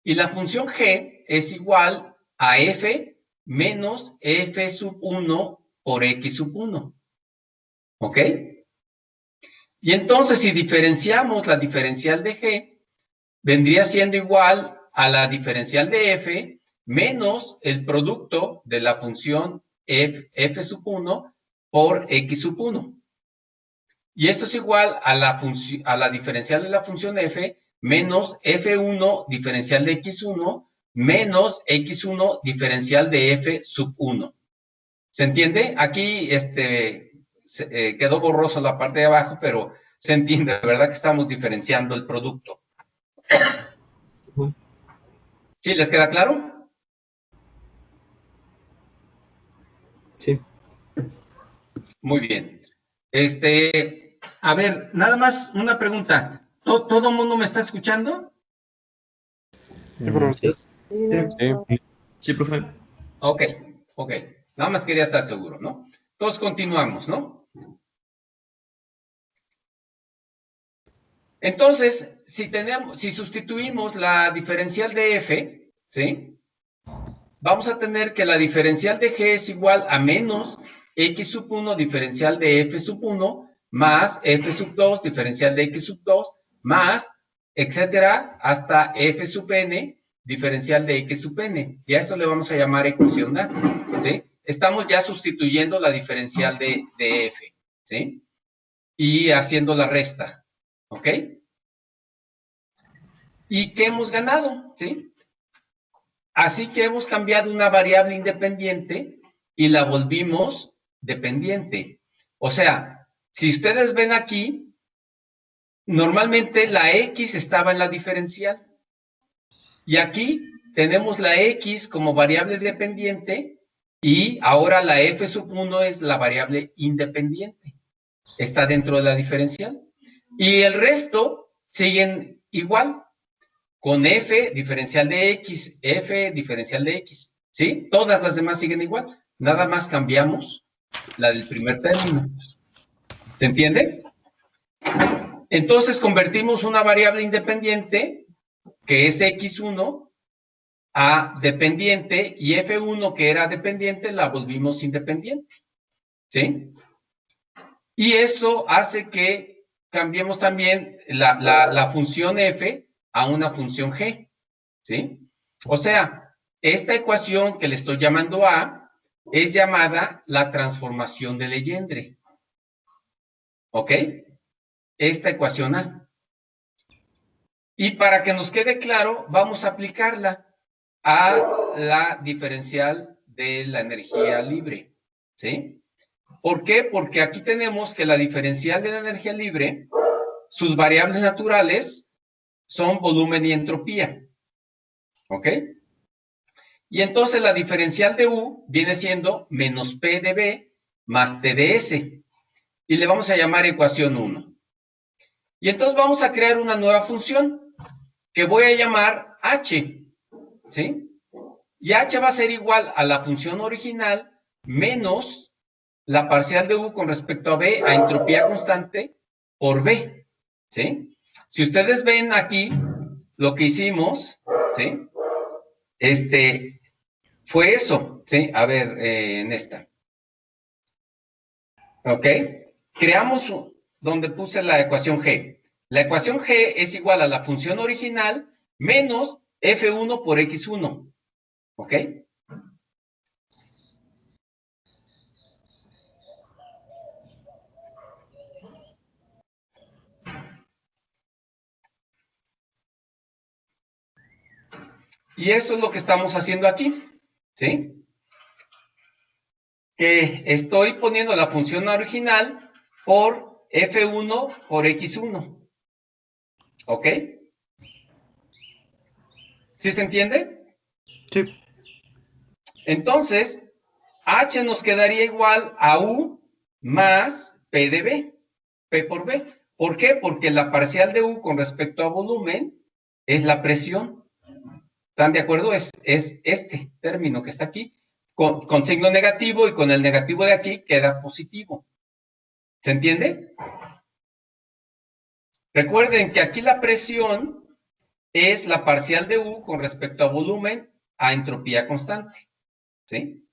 Y la función G es igual a f menos f sub 1 por x sub 1. ¿Ok? Y entonces, si diferenciamos la diferencial de G, vendría siendo igual a la diferencial de f menos el producto de la función f sub 1 por x sub 1. Y esto es igual a la diferencial de la función f menos f1 diferencial de x1 menos x1 diferencial de f sub 1. ¿Se entiende? Aquí quedó borroso la parte de abajo, pero se entiende, ¿verdad? Que estamos diferenciando el producto. ¿Sí? ¿Les queda claro? Sí. Muy bien. A ver, nada más una pregunta. ¿Todo el mundo me está escuchando? Sí, profe. Sí, Sí. Sí, profe. Ok. Nada más quería estar seguro, ¿no? Entonces continuamos, ¿no? Entonces, si sustituimos la diferencial de f, ¿sí? Vamos a tener que la diferencial de g es igual a menos x sub 1 diferencial de f sub 1 más f sub 2 diferencial de x sub 2 más, etcétera, hasta f sub n diferencial de x sub n. Y a eso le vamos a llamar ecuación A, ¿sí? Estamos ya sustituyendo la diferencial de f, ¿sí? Y haciendo la resta, ¿ok? ¿Y qué hemos ganado? ¿Sí? Así que hemos cambiado una variable independiente y la volvimos dependiente. O sea, si ustedes ven aquí, normalmente la x estaba en la diferencial. Y aquí tenemos la x como variable dependiente y ahora la f sub 1 es la variable independiente. Está dentro de la diferencial. Y el resto siguen igual. Con f diferencial de x, f diferencial de x, ¿sí? Todas las demás siguen igual. Nada más cambiamos la del primer término. ¿Se entiende? Entonces convertimos una variable independiente, que es x1, a dependiente, y f1, que era dependiente, la volvimos independiente. ¿Sí? Y esto hace que cambiemos también la función f a una función g, ¿sí? O sea, esta ecuación que le estoy llamando A es llamada la transformación de Legendre, ¿ok? Esta ecuación A. Y para que nos quede claro, vamos a aplicarla a la diferencial de la energía libre, ¿sí? ¿Por qué? Porque aquí tenemos que la diferencial de la energía libre, sus variables naturales son volumen y entropía. ¿Ok? Y entonces la diferencial de U viene siendo menos P de B más T de S. Y le vamos a llamar ecuación 1. Y entonces vamos a crear una nueva función que voy a llamar H. ¿Sí? Y H va a ser igual a la función original menos la parcial de U con respecto a B a entropía constante por B. ¿Sí? Si ustedes ven aquí, lo que hicimos, ¿sí? Fue eso, ¿sí? A ver, en esta. ¿Ok? Creamos donde puse la ecuación G. La ecuación G es igual a la función original menos F1 por X1. ¿Ok? Y eso es lo que estamos haciendo aquí, ¿sí? Que estoy poniendo la función original por F1 por X1. ¿Ok? ¿Sí se entiende? Sí. Entonces, H nos quedaría igual a U más P de B, P por B. ¿Por qué? Porque la parcial de U con respecto a volumen es la presión. ¿Están de acuerdo? Es este término que está aquí, con signo negativo, y con el negativo de aquí queda positivo. ¿Se entiende? Recuerden que aquí la presión es la parcial de U con respecto a volumen a entropía constante, ¿sí?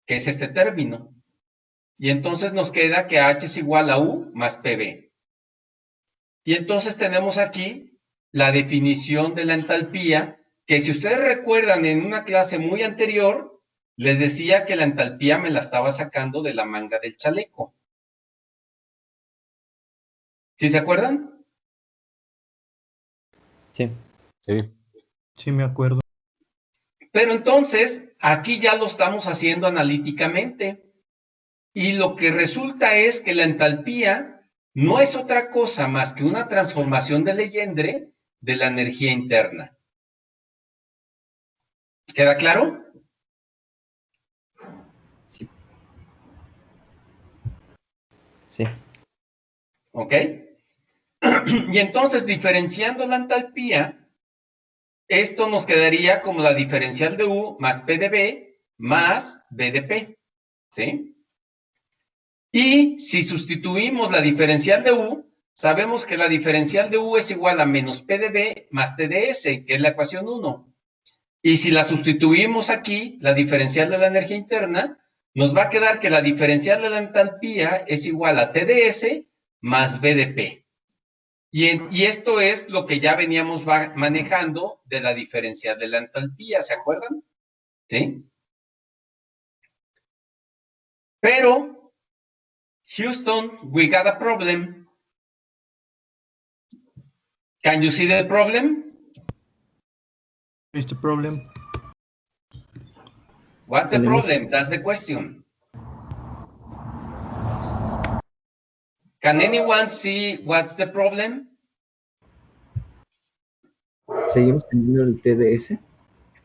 Que es este término. Y entonces nos queda que H es igual a U más PV. Y entonces tenemos aquí la definición de la entalpía, que si ustedes recuerdan en una clase muy anterior, les decía que la entalpía me la estaba sacando de la manga del chaleco. ¿Sí se acuerdan? Sí. Sí. Sí, me acuerdo. Pero entonces, aquí ya lo estamos haciendo analíticamente. Y lo que resulta es que la entalpía no es otra cosa más que una transformación de Legendre de la energía interna. ¿Queda claro? Sí. Sí. ¿Ok? Y entonces, diferenciando la entalpía, esto nos quedaría como la diferencial de U más P de B más B de P. ¿Sí? Y si sustituimos la diferencial de U, sabemos que la diferencial de U es igual a menos P de B más T de S, que es la ecuación 1. Y si la sustituimos aquí, la diferencial de la energía interna, nos va a quedar que la diferencial de la entalpía es igual a T de S más B de P. Y esto es lo que ya veníamos manejando de la diferencial de la entalpía, ¿se acuerdan? ¿Sí? Pero, Houston, we got a problem. Can you see the problem? Is the problem? What's the Tenemos- problem? That's the question. Can anyone see what's the problem? Seguimos teniendo el TDS.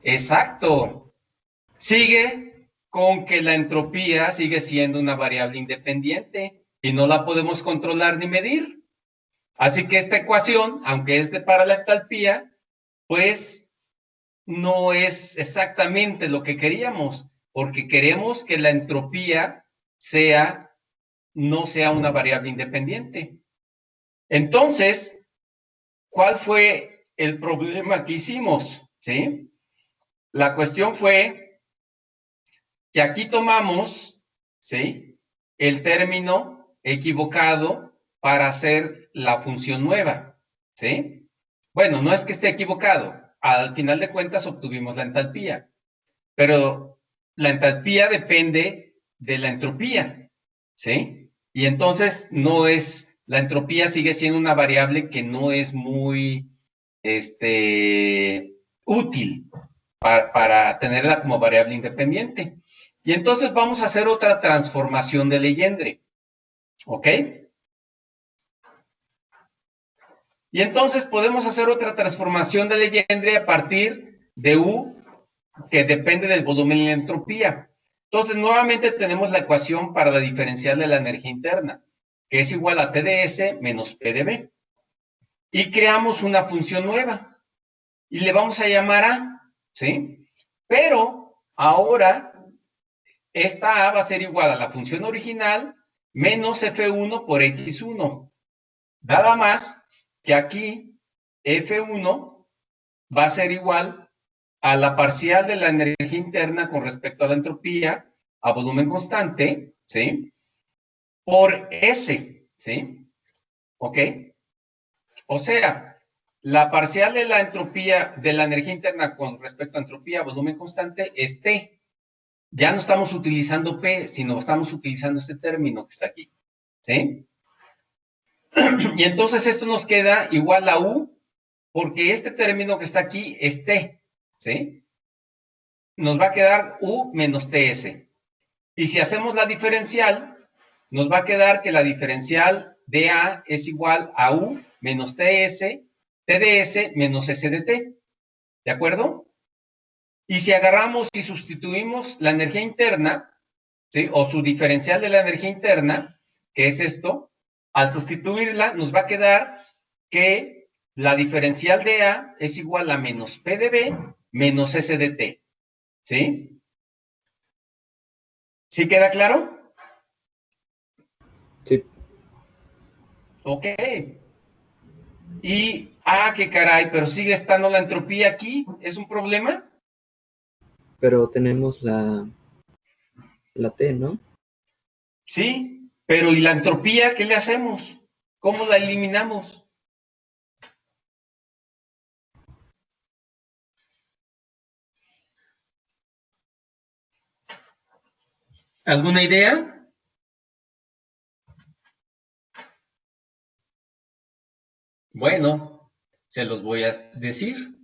Exacto. Sigue con que la entropía sigue siendo una variable independiente y no la podemos controlar ni medir. Así que esta ecuación, aunque es para la entalpía, pues no es exactamente lo que queríamos, porque queremos que la entropía no sea una variable independiente. Entonces, ¿cuál fue el problema que hicimos? ¿Sí? La cuestión fue que aquí tomamos, ¿sí?, el término equivocado para hacer la función nueva, ¿sí? Bueno, no es que esté equivocado, al final de cuentas obtuvimos la entalpía, pero la entalpía depende de la entropía, ¿sí? Y entonces la entropía sigue siendo una variable que no es muy, útil para tenerla como variable independiente. Y entonces vamos a hacer otra transformación de Legendre, ¿ok? Y entonces podemos hacer otra transformación de Legendre a partir de U, que depende del volumen y la entropía. Entonces, nuevamente tenemos la ecuación para la diferencial de la energía interna, que es igual a T de S menos P de B. Y creamos una función nueva. Y le vamos a llamar A, ¿sí? Pero ahora esta A va a ser igual a la función original menos F1 por X1. Nada más que aquí F1 va a ser igual a la parcial de la energía interna con respecto a la entropía a volumen constante, ¿sí? Por S, ¿sí? ¿Ok? O sea, la parcial de la entropía de la energía interna con respecto a entropía a volumen constante es T. Ya no estamos utilizando P, sino estamos utilizando este término que está aquí, ¿sí? Y entonces esto nos queda igual a U, porque este término que está aquí es T, ¿sí? Nos va a quedar U menos TS. Y si hacemos la diferencial, nos va a quedar que la diferencial de A es igual a U menos TS, TDS menos SDT, ¿de acuerdo? Y si agarramos y sustituimos la energía interna, ¿sí?, o su diferencial de la energía interna, que es esto, al sustituirla nos va a quedar que la diferencial de A es igual a menos P de B menos S de T, ¿sí? ¿Sí queda claro? Sí. Ok. Y, qué caray, pero sigue estando la entropía aquí. ¿Es un problema? Pero tenemos la T, ¿no? Sí, pero ¿y la entropía qué le hacemos? ¿Cómo la eliminamos? ¿Alguna idea? Bueno, se los voy a decir.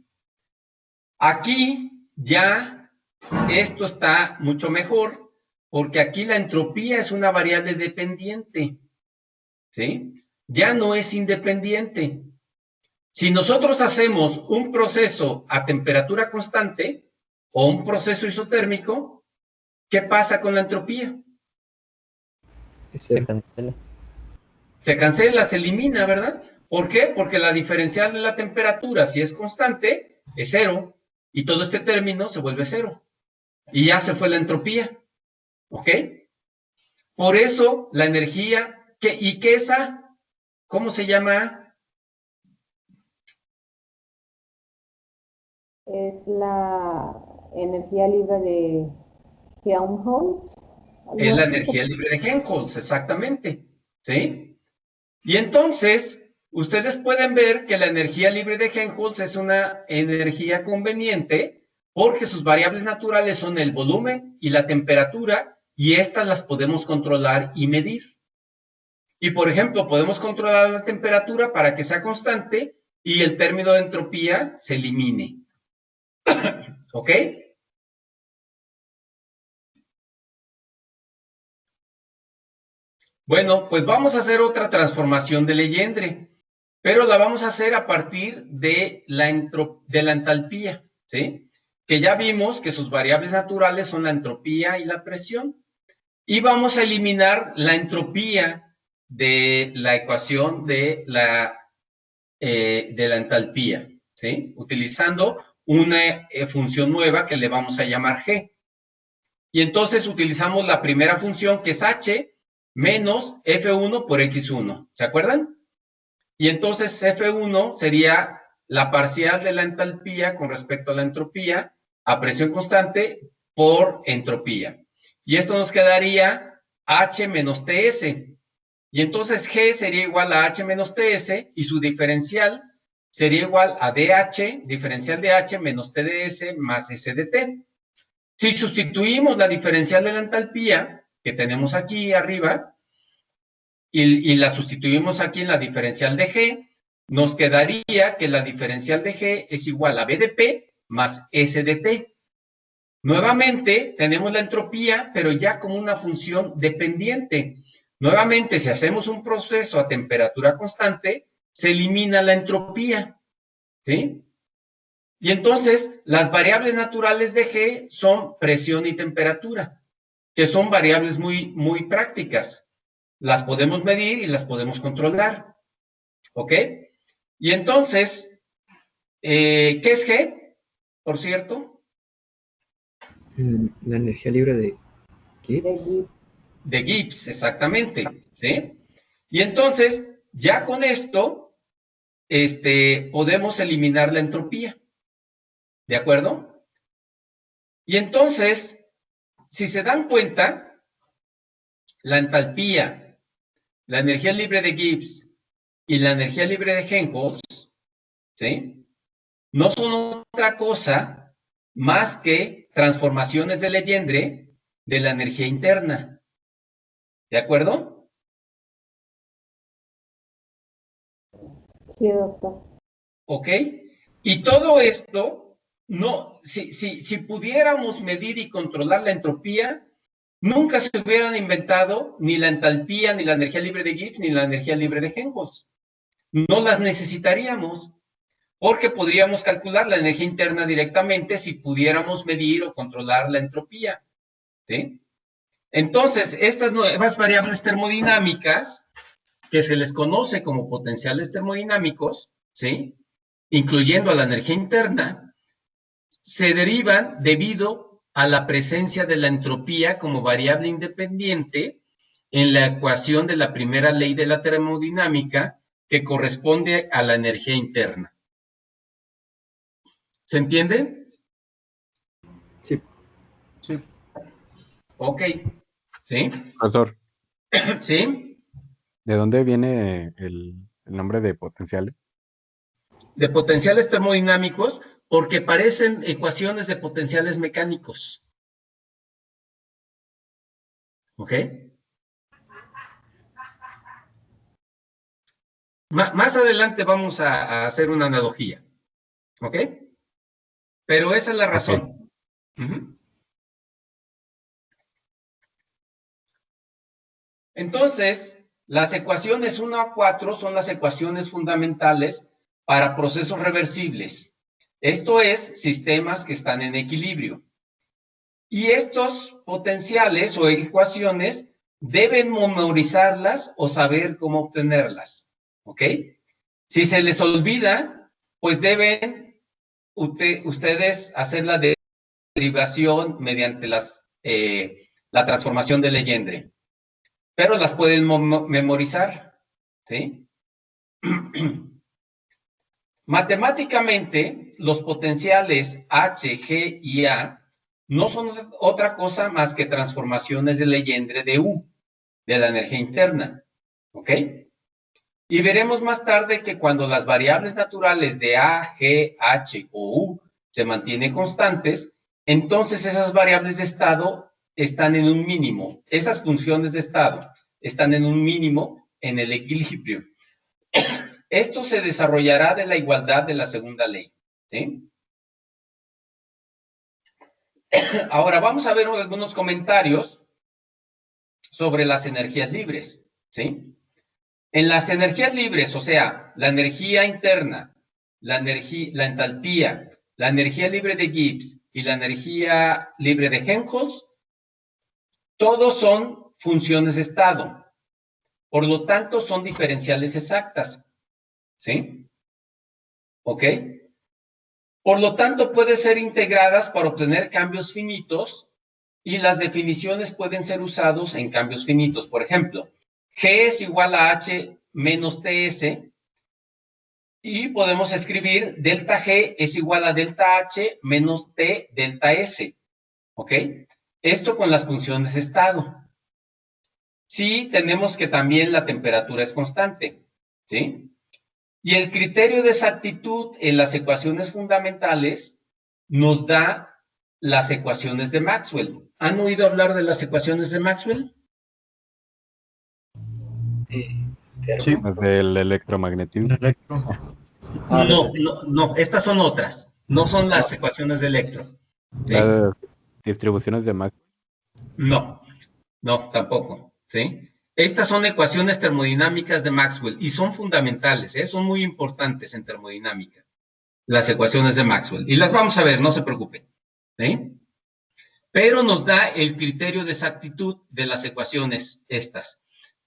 Aquí ya esto está mucho mejor, porque aquí la entropía es una variable dependiente, ¿sí? Ya no es independiente. Si nosotros hacemos un proceso a temperatura constante o un proceso isotérmico, ¿qué pasa con la entropía? Es Se cero. cancela. Se cancela, se elimina, ¿verdad? ¿Por qué? Porque la diferencial de la temperatura, si es constante, es cero, y todo este término se vuelve cero. Y ya se fue la entropía, ¿ok? Por eso la energía, ¿y qué es A? ¿Cómo se llama A? Es la energía libre de Helmholtz. Es Algo la así. energía libre de Helmholtz, exactamente, ¿sí? Y entonces, ustedes pueden ver que la energía libre de Helmholtz es una energía conveniente porque sus variables naturales son el volumen y la temperatura, y estas las podemos controlar y medir. Y, por ejemplo, podemos controlar la temperatura para que sea constante y el término de entropía se elimine. ¿Ok? Bueno, pues vamos a hacer otra transformación de Legendre, pero la vamos a hacer a partir de la entalpía, ¿sí? Que ya vimos que sus variables naturales son la entropía y la presión. Y vamos a eliminar la entropía de la ecuación de la entalpía, ¿sí? Utilizando una función nueva que le vamos a llamar G. Y entonces utilizamos la primera función, que es H, menos F1 por X1. ¿Se acuerdan? Y entonces F1 sería la parcial de la entalpía con respecto a la entropía a presión constante por entropía. Y esto nos quedaría H menos TS. Y entonces G sería igual a H menos TS y su diferencial sería igual a DH, diferencial de H menos TDS más S de T. Si sustituimos la diferencial de la entalpía que tenemos aquí arriba y la sustituimos aquí en la diferencial de G, nos quedaría que la diferencial de G es igual a B de P más S de T. Nuevamente tenemos la entropía, pero ya como una función dependiente. Nuevamente, si hacemos un proceso a temperatura constante, se elimina la entropía, ¿sí? Y entonces, las variables naturales de G son presión y temperatura, que son variables muy prácticas. Las podemos medir y las podemos controlar, ¿ok? Y entonces, ¿qué es G, por cierto? La energía libre de De Gibbs. Gibbs. De Gibbs, exactamente, ¿sí? Y entonces, ya con esto, podemos eliminar la entropía, ¿de acuerdo? Y entonces, si se dan cuenta, la entalpía, la energía libre de Gibbs y la energía libre de Helmholtz, ¿sí? No son otra cosa más que transformaciones de Legendre de la energía interna, ¿de acuerdo? Sí, doctor. ¿Ok? Y todo esto, no, si pudiéramos medir y controlar la entropía, nunca se hubieran inventado ni la entalpía, ni la energía libre de Gibbs, ni la energía libre de Helmholtz. No las necesitaríamos, porque podríamos calcular la energía interna directamente si pudiéramos medir o controlar la entropía, ¿sí? Entonces, estas nuevas variables termodinámicas, que se les conoce como potenciales termodinámicos, ¿sí? Incluyendo a la energía interna, se derivan debido a la presencia de la entropía como variable independiente en la ecuación de la primera ley de la termodinámica, que corresponde a la energía interna. ¿Se entiende? Sí. Sí. Ok. ¿Sí? Profesor, ¿Sí? ¿de dónde viene el nombre de potenciales? De potenciales termodinámicos, porque parecen ecuaciones de potenciales mecánicos. ¿Ok? Más adelante vamos a hacer una analogía. ¿Ok? Pero esa es la razón. Ujú. Entonces, las ecuaciones 1 a 4 son las ecuaciones fundamentales para procesos reversibles. Esto es, sistemas que están en equilibrio. Y estos potenciales o ecuaciones deben memorizarlas o saber cómo obtenerlas. ¿Ok? Si se les olvida, pues deben ustedes hacer la derivación mediante la transformación de Legendre. Pero las pueden memorizar, ¿sí? Matemáticamente, los potenciales H, G y A no son otra cosa más que transformaciones de Legendre de U, de la energía interna, ¿ok? Y veremos más tarde que cuando las variables naturales de A, G, H o U se mantienen constantes, entonces esas variables de estado están en un mínimo. Esas funciones de estado están en un mínimo en el equilibrio. Esto se desarrollará de la igualdad de la segunda ley, ¿sí? Ahora vamos a ver algunos comentarios sobre las energías libres, ¿sí? En las energías libres, o sea, la energía interna, la entalpía, la energía libre de Gibbs y la energía libre de Helmholtz, todos son funciones de estado. Por lo tanto, son diferenciales exactas, ¿sí? ¿Ok? Por lo tanto, pueden ser integradas para obtener cambios finitos y las definiciones pueden ser usados en cambios finitos. Por ejemplo, G es igual a H menos TS y podemos escribir delta G es igual a delta H menos T delta S. ¿Ok? Esto con las funciones de estado. Sí, tenemos que también la temperatura es constante. ¿Sí? Y el criterio de exactitud en las ecuaciones fundamentales nos da las ecuaciones de Maxwell. ¿Han oído hablar de las ecuaciones de Maxwell? Sí. Las del electromagnetismo. Electro. No, estas son otras. No son las ecuaciones de Electro. ¿Sí? Las distribuciones de Maxwell. No, tampoco. ¿Sí? Estas son ecuaciones termodinámicas de Maxwell y son fundamentales, ¿eh? Son muy importantes en termodinámica, las ecuaciones de Maxwell. Y las vamos a ver, no se preocupen. ¿Sí? Pero nos da el criterio de exactitud de las ecuaciones estas.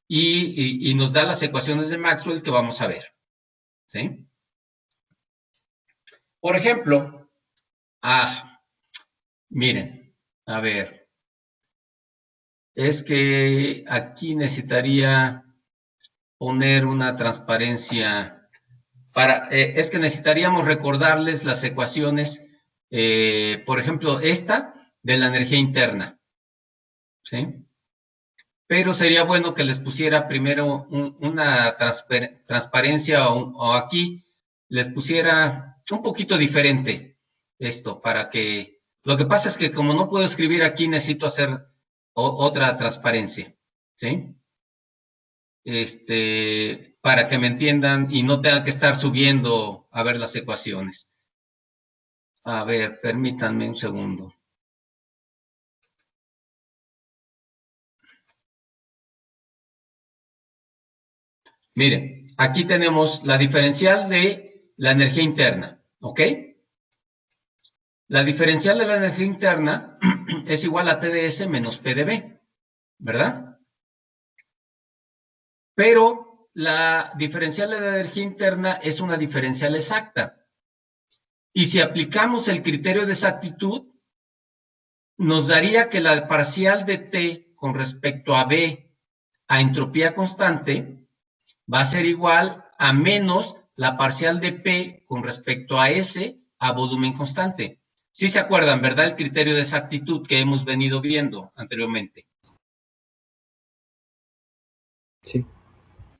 Y nos da las ecuaciones de Maxwell que vamos a ver. ¿Sí? Por ejemplo, miren, a ver. Es que aquí necesitaría poner una transparencia es que necesitaríamos recordarles las ecuaciones, por ejemplo, esta de la energía interna, ¿sí? Pero sería bueno que les pusiera primero una transparencia o aquí les pusiera un poquito diferente esto para que, lo que pasa es que como no puedo escribir aquí necesito hacer otra transparencia, ¿sí? Para que me entiendan y no tenga que estar subiendo a ver las ecuaciones. A ver, permítanme un segundo. Miren, aquí tenemos la diferencial de la energía interna, ¿ok? La diferencial de la energía interna es igual a TdS menos PdB, ¿verdad? Pero la diferencial de la energía interna es una diferencial exacta. Y si aplicamos el criterio de exactitud, nos daría que la parcial de T con respecto a B a entropía constante va a ser igual a menos la parcial de P con respecto a S a volumen constante. Sí se acuerdan, ¿verdad? El criterio de exactitud que hemos venido viendo anteriormente. Sí.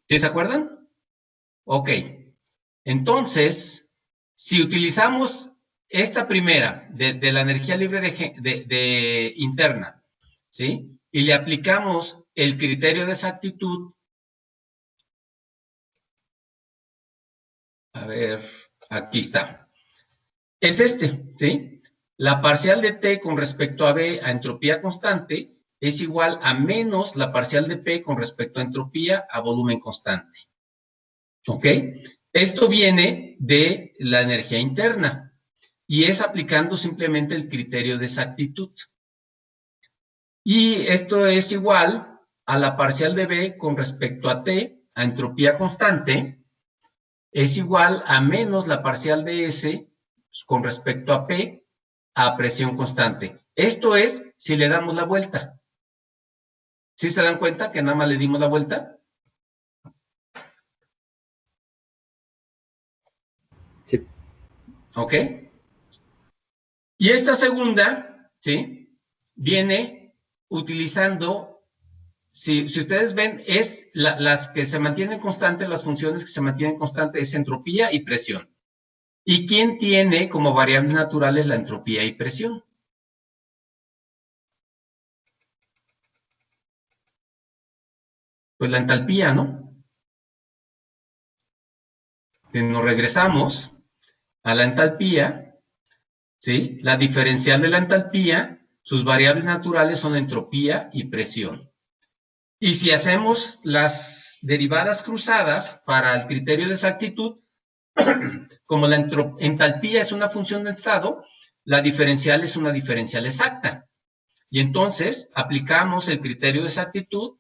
¿Sí se acuerdan? Ok. Entonces, si utilizamos esta primera de la energía libre de interna, ¿sí? Y le aplicamos el criterio de exactitud. A ver, aquí está. Es este, ¿sí? La parcial de T con respecto a B a entropía constante es igual a menos la parcial de P con respecto a entropía a volumen constante. ¿Ok? Esto viene de la energía interna y es aplicando simplemente el criterio de exactitud. Y esto es igual a la parcial de B con respecto a T a entropía constante es igual a menos la parcial de S con respecto a P a presión constante. Esto es si le damos la vuelta. ¿Sí se dan cuenta que nada más le dimos la vuelta? Sí. ¿Ok? Y esta segunda, ¿sí? Viene utilizando, si ustedes ven, es las que se mantienen constantes, las funciones que se mantienen constantes es entropía y presión. ¿Y quién tiene como variables naturales la entropía y presión? Pues la entalpía, ¿no? Si nos regresamos a la entalpía, ¿sí? La diferencial de la entalpía, sus variables naturales son entropía y presión. Y si hacemos las derivadas cruzadas para el criterio de exactitud, como la entalpía es una función de estado, la diferencial es una diferencial exacta. Y entonces aplicamos el criterio de exactitud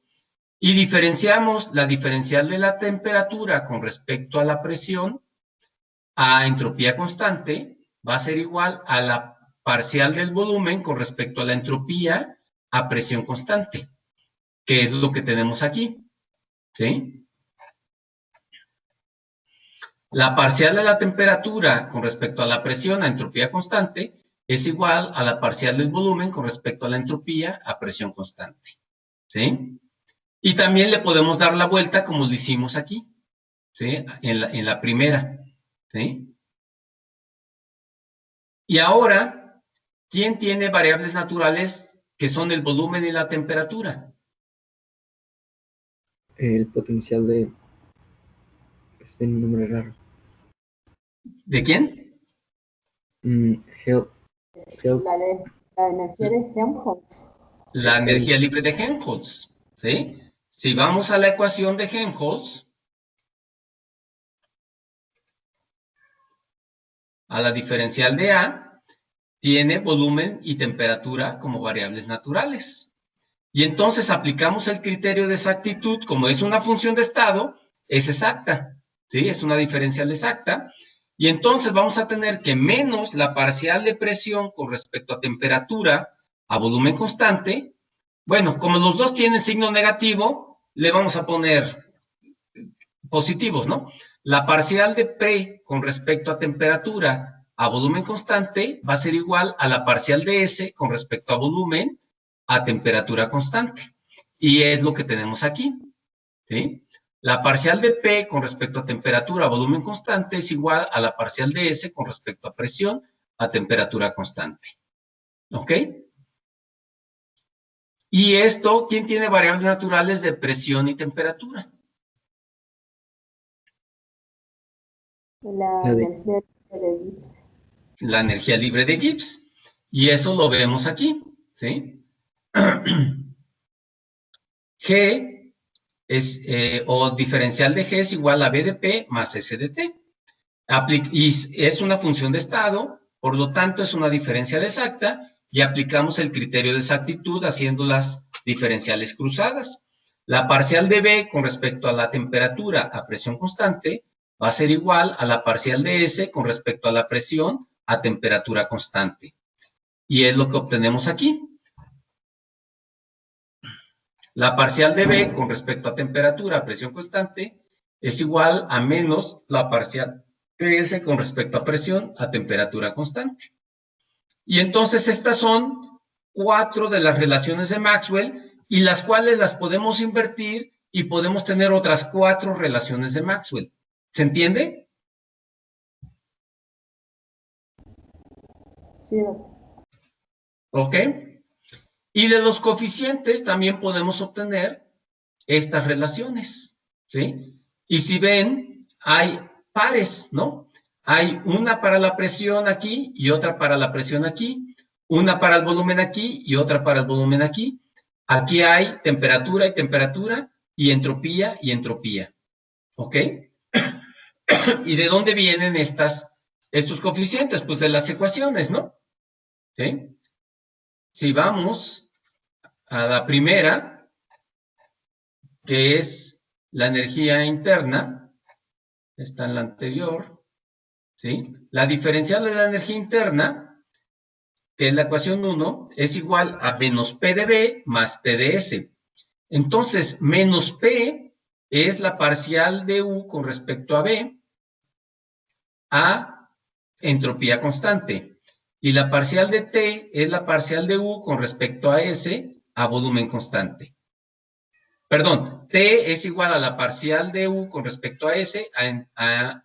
y diferenciamos la diferencial de la temperatura con respecto a la presión a entropía constante, va a ser igual a la parcial del volumen con respecto a la entropía a presión constante, que es lo que tenemos aquí, ¿sí? La parcial de la temperatura con respecto a la presión a entropía constante es igual a la parcial del volumen con respecto a la entropía a presión constante, ¿sí? Y también le podemos dar la vuelta como lo hicimos aquí, ¿sí? En la primera, ¿sí? Y ahora, ¿quién tiene variables naturales que son el volumen y la temperatura? El potencial de... Es un nombre raro. ¿De quién? Help. La energía de Helmholtz. La energía libre de Helmholtz, ¿sí? Si vamos a la ecuación de Helmholtz, a la diferencial de A, tiene volumen y temperatura como variables naturales. Y entonces aplicamos el criterio de exactitud, como es una función de estado, es exacta, ¿sí? Es una diferencial exacta. Y entonces vamos a tener que menos la parcial de presión con respecto a temperatura a volumen constante. Bueno, como los dos tienen signo negativo, le vamos a poner positivos, ¿no? La parcial de P con respecto a temperatura a volumen constante va a ser igual a la parcial de S con respecto a volumen a temperatura constante. Y es lo que tenemos aquí, ¿sí? La parcial de P con respecto a temperatura a volumen constante es igual a la parcial de S con respecto a presión a temperatura constante. ¿Ok? Y esto, ¿quién tiene variables naturales de presión y temperatura? La energía de Gibbs. La energía libre de Gibbs. Y eso lo vemos aquí, ¿sí? G es, o diferencial de G es igual a B de P más S de T. Y es una función de estado, por lo tanto es una diferencial exacta y aplicamos el criterio de exactitud haciendo las diferenciales cruzadas. La parcial de B con respecto a la temperatura a presión constante va a ser igual a la parcial de S con respecto a la presión a temperatura constante. Y es lo que obtenemos aquí. La parcial de B con respecto a temperatura a presión constante es igual a menos la parcial de S con respecto a presión a temperatura constante. Y entonces estas son 4 de las relaciones de Maxwell y las cuales las podemos invertir y podemos tener otras 4 relaciones de Maxwell. ¿Se entiende? Sí, doctor. ¿Ok? Y de los coeficientes también podemos obtener estas relaciones, ¿sí? Y si ven, hay pares, ¿no? Hay una para la presión aquí y otra para la presión aquí, una para el volumen aquí y otra para el volumen aquí. Aquí hay temperatura y temperatura y entropía y entropía, ¿ok? ¿Y de dónde vienen estos coeficientes? Pues de las ecuaciones, ¿no? ¿Sí? Si vamos a la primera, que es la energía interna, está en la anterior, ¿sí? La diferencial de la energía interna, que es la ecuación 1, es igual a menos P de B más T de S. Entonces, menos P es la parcial de U con respecto a B a entropía constante. Y la parcial de T es la parcial de U con respecto a S a volumen constante. Perdón, T es igual a la parcial de U con respecto a S a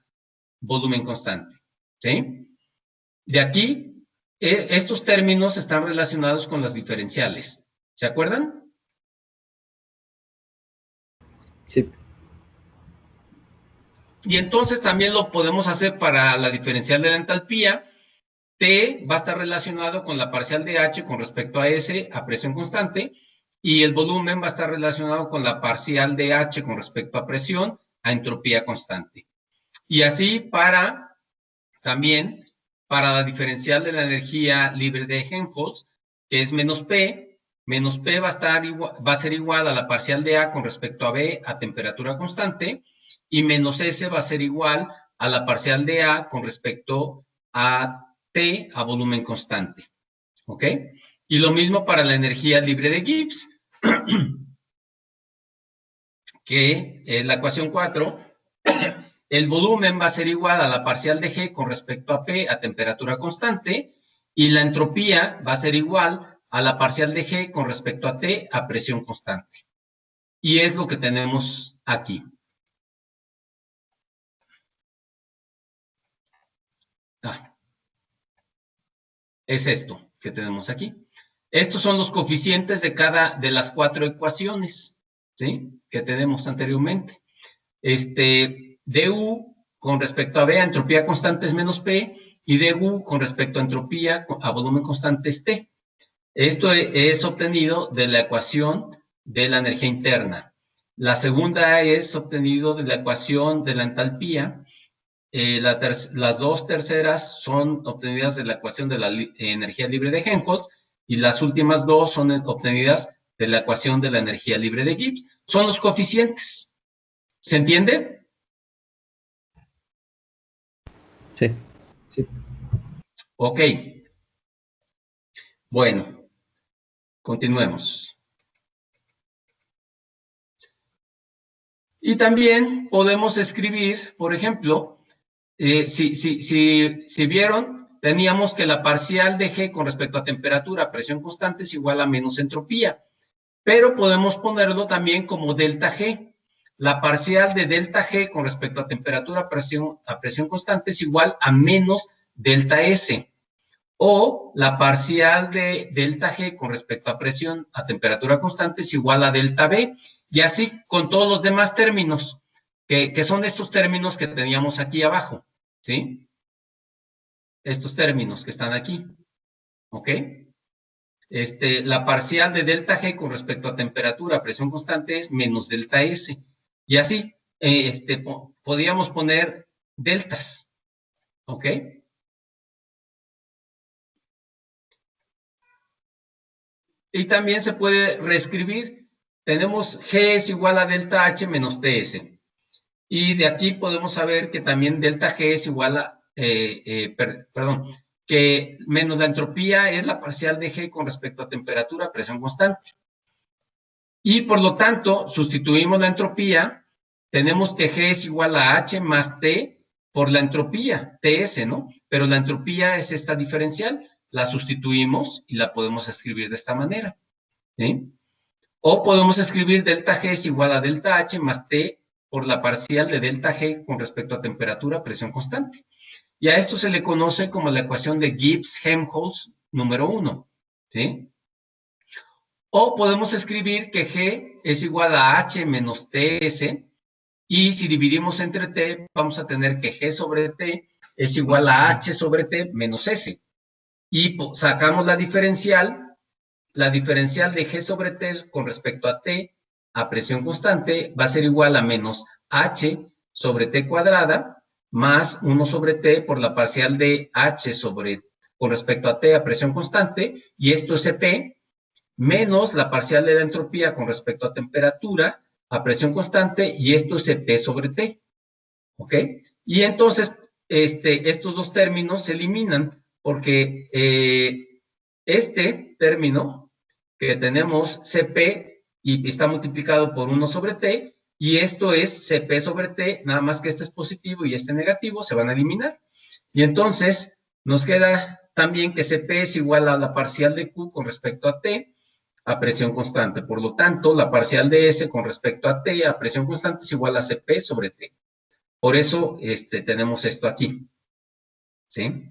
volumen constante. ¿Sí? De aquí, estos términos están relacionados con las diferenciales. ¿Se acuerdan? Sí. Y entonces también lo podemos hacer para la diferencial de la entalpía. T va a estar relacionado con la parcial de H con respecto a S a presión constante y el volumen va a estar relacionado con la parcial de H con respecto a presión a entropía constante. Y así también para la diferencial de la energía libre de Helmholtz, que es menos P va a ser igual a la parcial de A con respecto a B a temperatura constante y menos S va a ser igual a la parcial de A con respecto a T a volumen constante. ¿Ok? Y lo mismo para la energía libre de Gibbs, que es la ecuación 4. El volumen va a ser igual a la parcial de G con respecto a P a temperatura constante y la entropía va a ser igual a la parcial de G con respecto a T a presión constante. Y es lo que tenemos aquí. Es esto que tenemos aquí. Estos son los coeficientes de cada de las 4 ecuaciones, ¿sí? Que tenemos anteriormente. du con respecto a B a entropía constante es menos P y du con respecto a entropía a volumen constante es T. Esto es obtenido de la ecuación de la energía interna. La segunda es obtenido de la ecuación de la entalpía. Las dos terceras son obtenidas de la ecuación de la energía libre de Helmholtz y las últimas dos son obtenidas de la ecuación de la energía libre de Gibbs. Son los coeficientes. ¿Se entiende? Sí. Sí. Ok. Bueno, continuemos. Y también podemos escribir, por ejemplo, si vieron, teníamos que la parcial de G con respecto a temperatura, presión constante es igual a menos entropía, pero podemos ponerlo también como delta G. La parcial de delta G con respecto a temperatura, a presión constante es igual a menos delta S. O la parcial de delta G con respecto a presión a temperatura constante es igual a delta B. Y así con todos los demás términos, que son estos términos que teníamos aquí abajo, ¿sí? Estos términos que están aquí, ¿ok? La parcial de delta G con respecto a temperatura, presión constante es menos delta S. Y así, podríamos poner deltas, ¿ok? Y también se puede reescribir. Tenemos G es igual a delta H menos TS. Y de aquí podemos saber que también delta G es igual a, que menos la entropía es la parcial de G con respecto a temperatura, presión constante. Y por lo tanto, sustituimos la entropía tenemos que G es igual a H más T por la entropía, TS, ¿no? Pero la entropía es esta diferencial, la sustituimos y la podemos escribir de esta manera, ¿sí? O podemos escribir delta G es igual a delta H más T por la parcial de delta G con respecto a temperatura, presión constante. Y a esto se le conoce como la ecuación de Gibbs-Helmholtz número 1, ¿sí? O podemos escribir que G es igual a H menos TS, y si dividimos entre T, vamos a tener que G sobre T es igual a H sobre T menos S. Y sacamos la diferencial de G sobre T con respecto a T a presión constante va a ser igual a menos H sobre T cuadrada más 1 sobre T por la parcial de H con respecto a T a presión constante, y esto es P, menos la parcial de la entropía con respecto a temperatura a presión constante, y esto es P sobre T, ¿ok? Y entonces, estos dos términos se eliminan porque este término que tenemos CP y está multiplicado por 1 sobre T, y esto es CP sobre T, nada más que este es positivo y este negativo, se van a eliminar. Y entonces nos queda también que CP es igual a la parcial de Q con respecto a T a presión constante. Por lo tanto, la parcial de S con respecto a T a presión constante es igual a CP sobre T. Por eso tenemos esto aquí, ¿sí?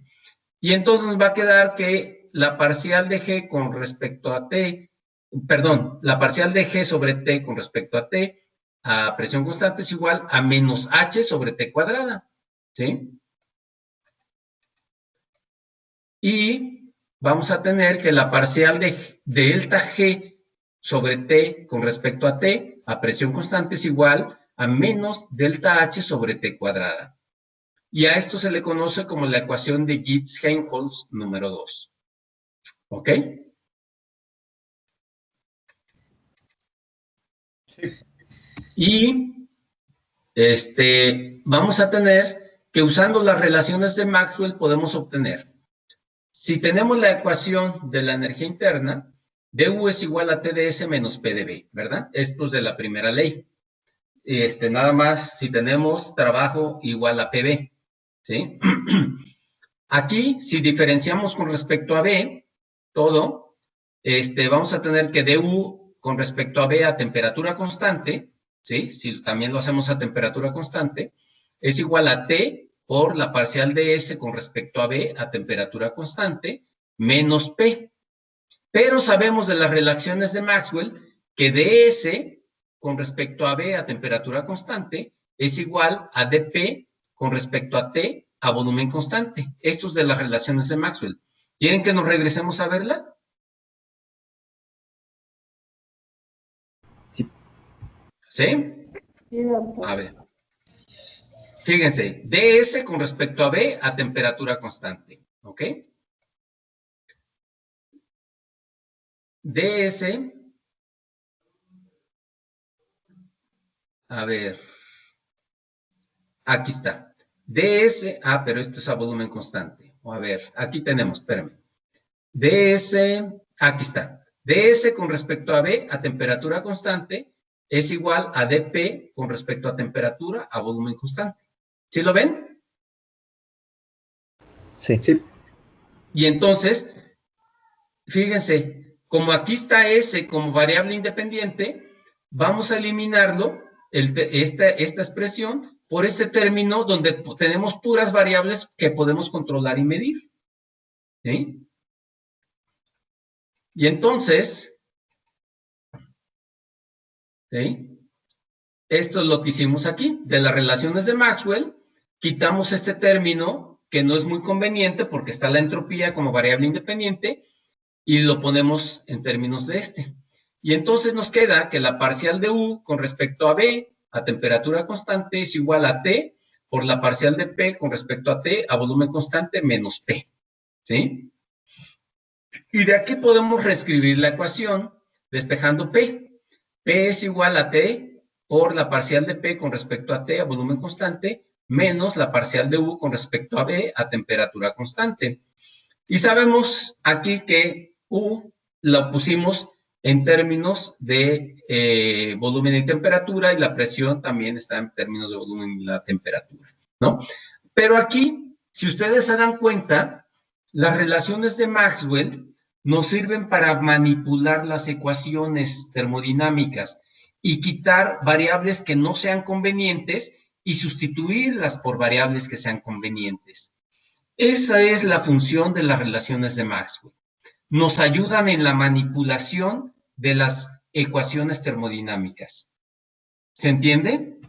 Y entonces nos va a quedar que la parcial de G con respecto a T, perdón, la parcial de G sobre T con respecto a T a presión constante es igual a menos H sobre T cuadrada, ¿sí? Y vamos a tener que la parcial de delta G sobre T con respecto a T a presión constante es igual a menos delta H sobre T cuadrada. Y a esto se le conoce como la ecuación de Gibbs-Helmholtz número 2. ¿Ok? Sí. Y vamos a tener que usando las relaciones de Maxwell podemos obtener, si tenemos la ecuación de la energía interna, dU es igual a TdS menos PdV, ¿verdad? Esto es de la primera ley. Nada más si tenemos trabajo igual a PV, ¿sí? Aquí, si diferenciamos con respecto a B, todo, vamos a tener que dU con respecto a B a temperatura constante, ¿sí? Si también lo hacemos a temperatura constante, es igual a T por la parcial de S con respecto a B a temperatura constante, menos P. Pero sabemos de las relaciones de Maxwell que ds con respecto a B a temperatura constante es igual a dP con respecto a T a volumen constante. Esto es de las relaciones de Maxwell. ¿Quieren que nos regresemos a verla? Sí. ¿Sí? Sí, doctor. A ver. Fíjense, ds con respecto a B a temperatura constante. ¿Ok? ds, a ver, aquí está. ds, pero esto es a volumen constante. A ver, aquí tenemos, espérame. ds, aquí está. ds con respecto a B a temperatura constante es igual a dP con respecto a temperatura a volumen constante. ¿Sí lo ven? Sí. Sí. Y entonces, fíjense, como aquí está S como variable independiente, vamos a eliminarlo, esta expresión, por este término donde tenemos puras variables que podemos controlar y medir. ¿Sí? Y entonces, ¿sí? Esto es lo que hicimos aquí. De las relaciones de Maxwell, quitamos este término que no es muy conveniente porque está la entropía como variable independiente y lo ponemos en términos de este. Y entonces nos queda que la parcial de U con respecto a B a temperatura constante es igual a T por la parcial de P con respecto a T a volumen constante menos P. ¿Sí? Y de aquí podemos reescribir la ecuación despejando P. P es igual a T por la parcial de P con respecto a T a volumen constante menos la parcial de U con respecto a B a temperatura constante. Y sabemos aquí que U la pusimos en términos de volumen y temperatura, y la presión también está en términos de volumen y la temperatura, ¿no? Pero aquí, si ustedes se dan cuenta, las relaciones de Maxwell nos sirven para manipular las ecuaciones termodinámicas y quitar variables que no sean convenientes y sustituirlas por variables que sean convenientes. Esa es la función de las relaciones de Maxwell. Nos ayudan en la manipulación de las ecuaciones termodinámicas. ¿Se entiende?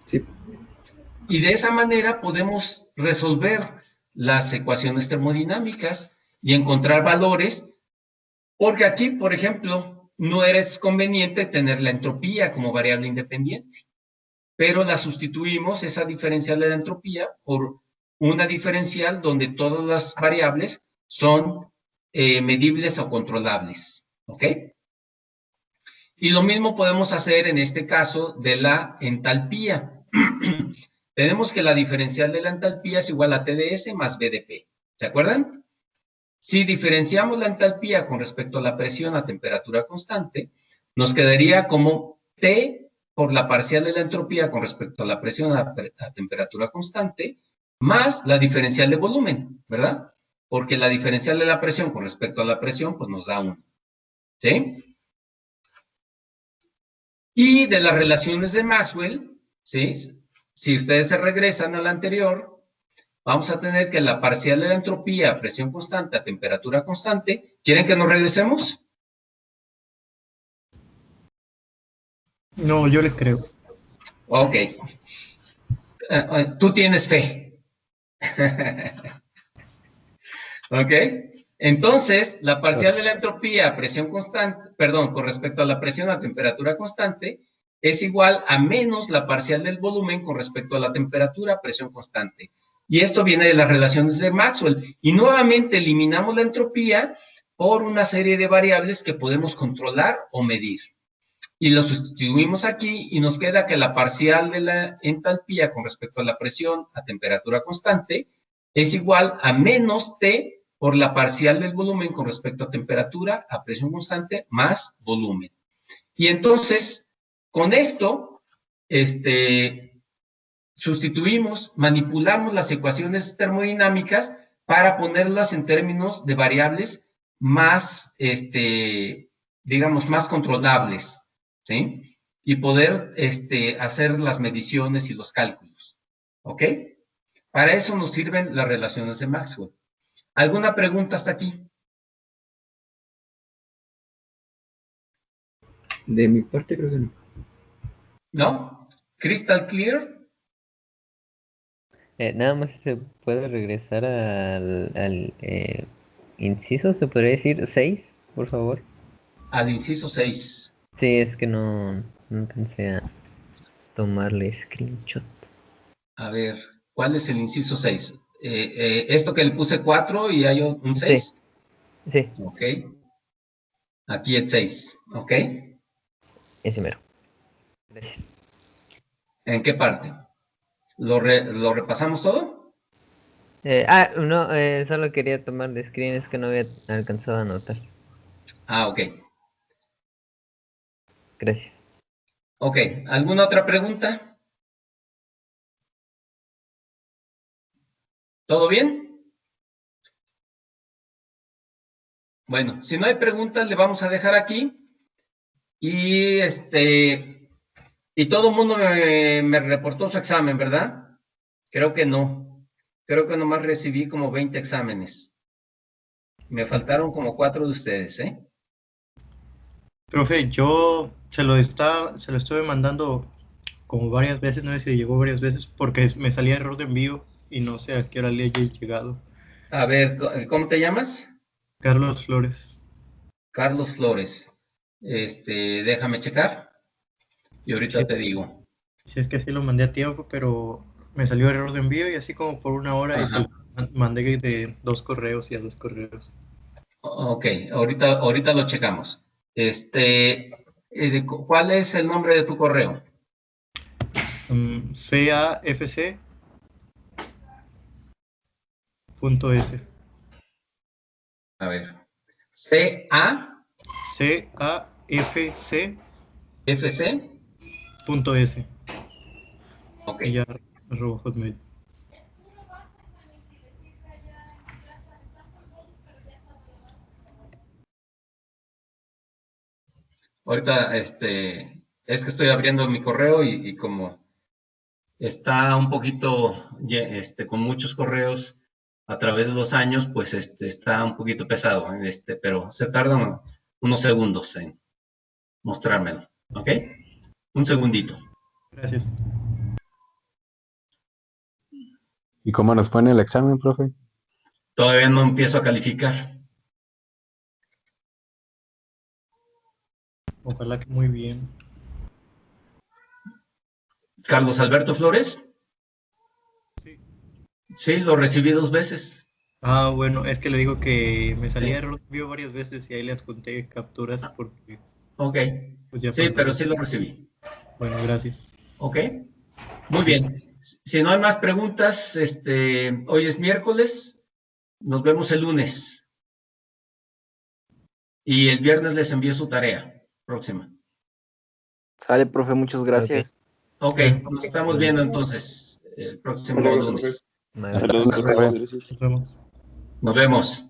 Sí. Y de esa manera podemos resolver las ecuaciones termodinámicas y encontrar valores, porque aquí, por ejemplo, no es conveniente tener la entropía como variable independiente, pero la sustituimos, esa diferencial de la entropía, por una diferencial donde todas las variables son medibles o controlables, ¿ok? Y lo mismo podemos hacer en este caso de la entalpía. Tenemos que la diferencial de la entalpía es igual a TdS más BDP. ¿Se acuerdan? Si diferenciamos la entalpía con respecto a la presión a temperatura constante, nos quedaría como T por la parcial de la entropía con respecto a la presión a temperatura constante, más la diferencial de volumen, ¿verdad? Porque la diferencial de la presión con respecto a la presión, pues nos da 1. ¿Sí? Y de las relaciones de Maxwell, ¿sí? Si ustedes se regresan a la anterior, vamos a tener que la parcial de la entropía a presión constante a temperatura constante. ¿Quieren que nos regresemos? No, yo les creo. Ok. Tú tienes fe. ¿Ok? Entonces, la parcial de la entropía a presión constante, perdón, con respecto a la presión a temperatura constante, es igual a menos la parcial del volumen con respecto a la temperatura a presión constante. Y esto viene de las relaciones de Maxwell. Y nuevamente eliminamos la entropía por una serie de variables que podemos controlar o medir. Y lo sustituimos aquí y nos queda que la parcial de la entalpía con respecto a la presión a temperatura constante es igual a menos T por la parcial del volumen con respecto a temperatura a presión constante más volumen. Y entonces, con esto, sustituimos, manipulamos las ecuaciones termodinámicas para ponerlas en términos de variables más, digamos, más controlables, ¿sí? Y poder hacer las mediciones y los cálculos, ¿ok? Para eso nos sirven las relaciones de Maxwell. ¿Alguna pregunta hasta aquí? De mi parte creo que no. ¿No? ¿Crystal clear? Nada más se puede regresar al inciso, se podría decir 6, por favor. Al inciso 6. Sí, es que no pensé a tomarle screenshot. A ver, ¿cuál es el inciso 6? Esto que le puse 4 y hay un 6. Sí, Ok. Aquí el 6. Ok. ese mero. Gracias. ¿En qué parte? ¿Lo repasamos todo? No, solo quería tomar de screen, es que no había alcanzado a anotar. Ah, ok. Gracias. Ok. ¿Alguna otra pregunta? ¿Todo bien? Bueno, si no hay preguntas, le vamos a dejar aquí. Y y todo el mundo me reportó su examen, ¿verdad? Creo que no. Creo que nomás recibí como 20 exámenes. Me faltaron como 4 de ustedes, ¿eh? Profe, yo se lo estuve mandando como varias veces, no sé si llegó varias veces, porque me salía error de envío y no sé a qué hora le haya llegado. A ver, ¿cómo te llamas? Carlos Flores. Carlos Flores. Déjame checar y ahorita Sí, te digo. sí, es que sí lo mandé a tiempo, pero me salió error de envío y así como por una hora y se Ajá. lo mandé de 2 correos y a 2 correos. Ok, ahorita lo checamos. ¿Cuál es el nombre de tu correo? CAFC.S. A ver. C-A-F-C. CAFC.S. Ok. Y ya @hotmail. Ahorita, es que estoy abriendo mi correo y como está un poquito, con muchos correos a través de los años, pues está un poquito pesado, pero se tardan unos segundos en mostrármelo, ¿ok? Un segundito. Gracias. ¿Y cómo nos fue en el examen, profe? Todavía no empiezo a calificar. Ojalá que muy bien. Carlos Alberto Flores. Sí, lo recibí 2 veces. Ah, bueno, es que le digo que me salía Sí. error vio varias veces y ahí le adjunté capturas porque Ok. pues ya Sí, faltaba. pero sí lo recibí. Bueno, gracias. Ok. Muy bien. Si no hay más preguntas, hoy es miércoles. Nos vemos el lunes. Y el viernes les envío su tarea próxima. Sale, profe, muchas gracias. Ok, nos estamos viendo entonces el próximo lunes. Bye, Hasta luego, Hasta luego. profe. Nos vemos. Nos vemos.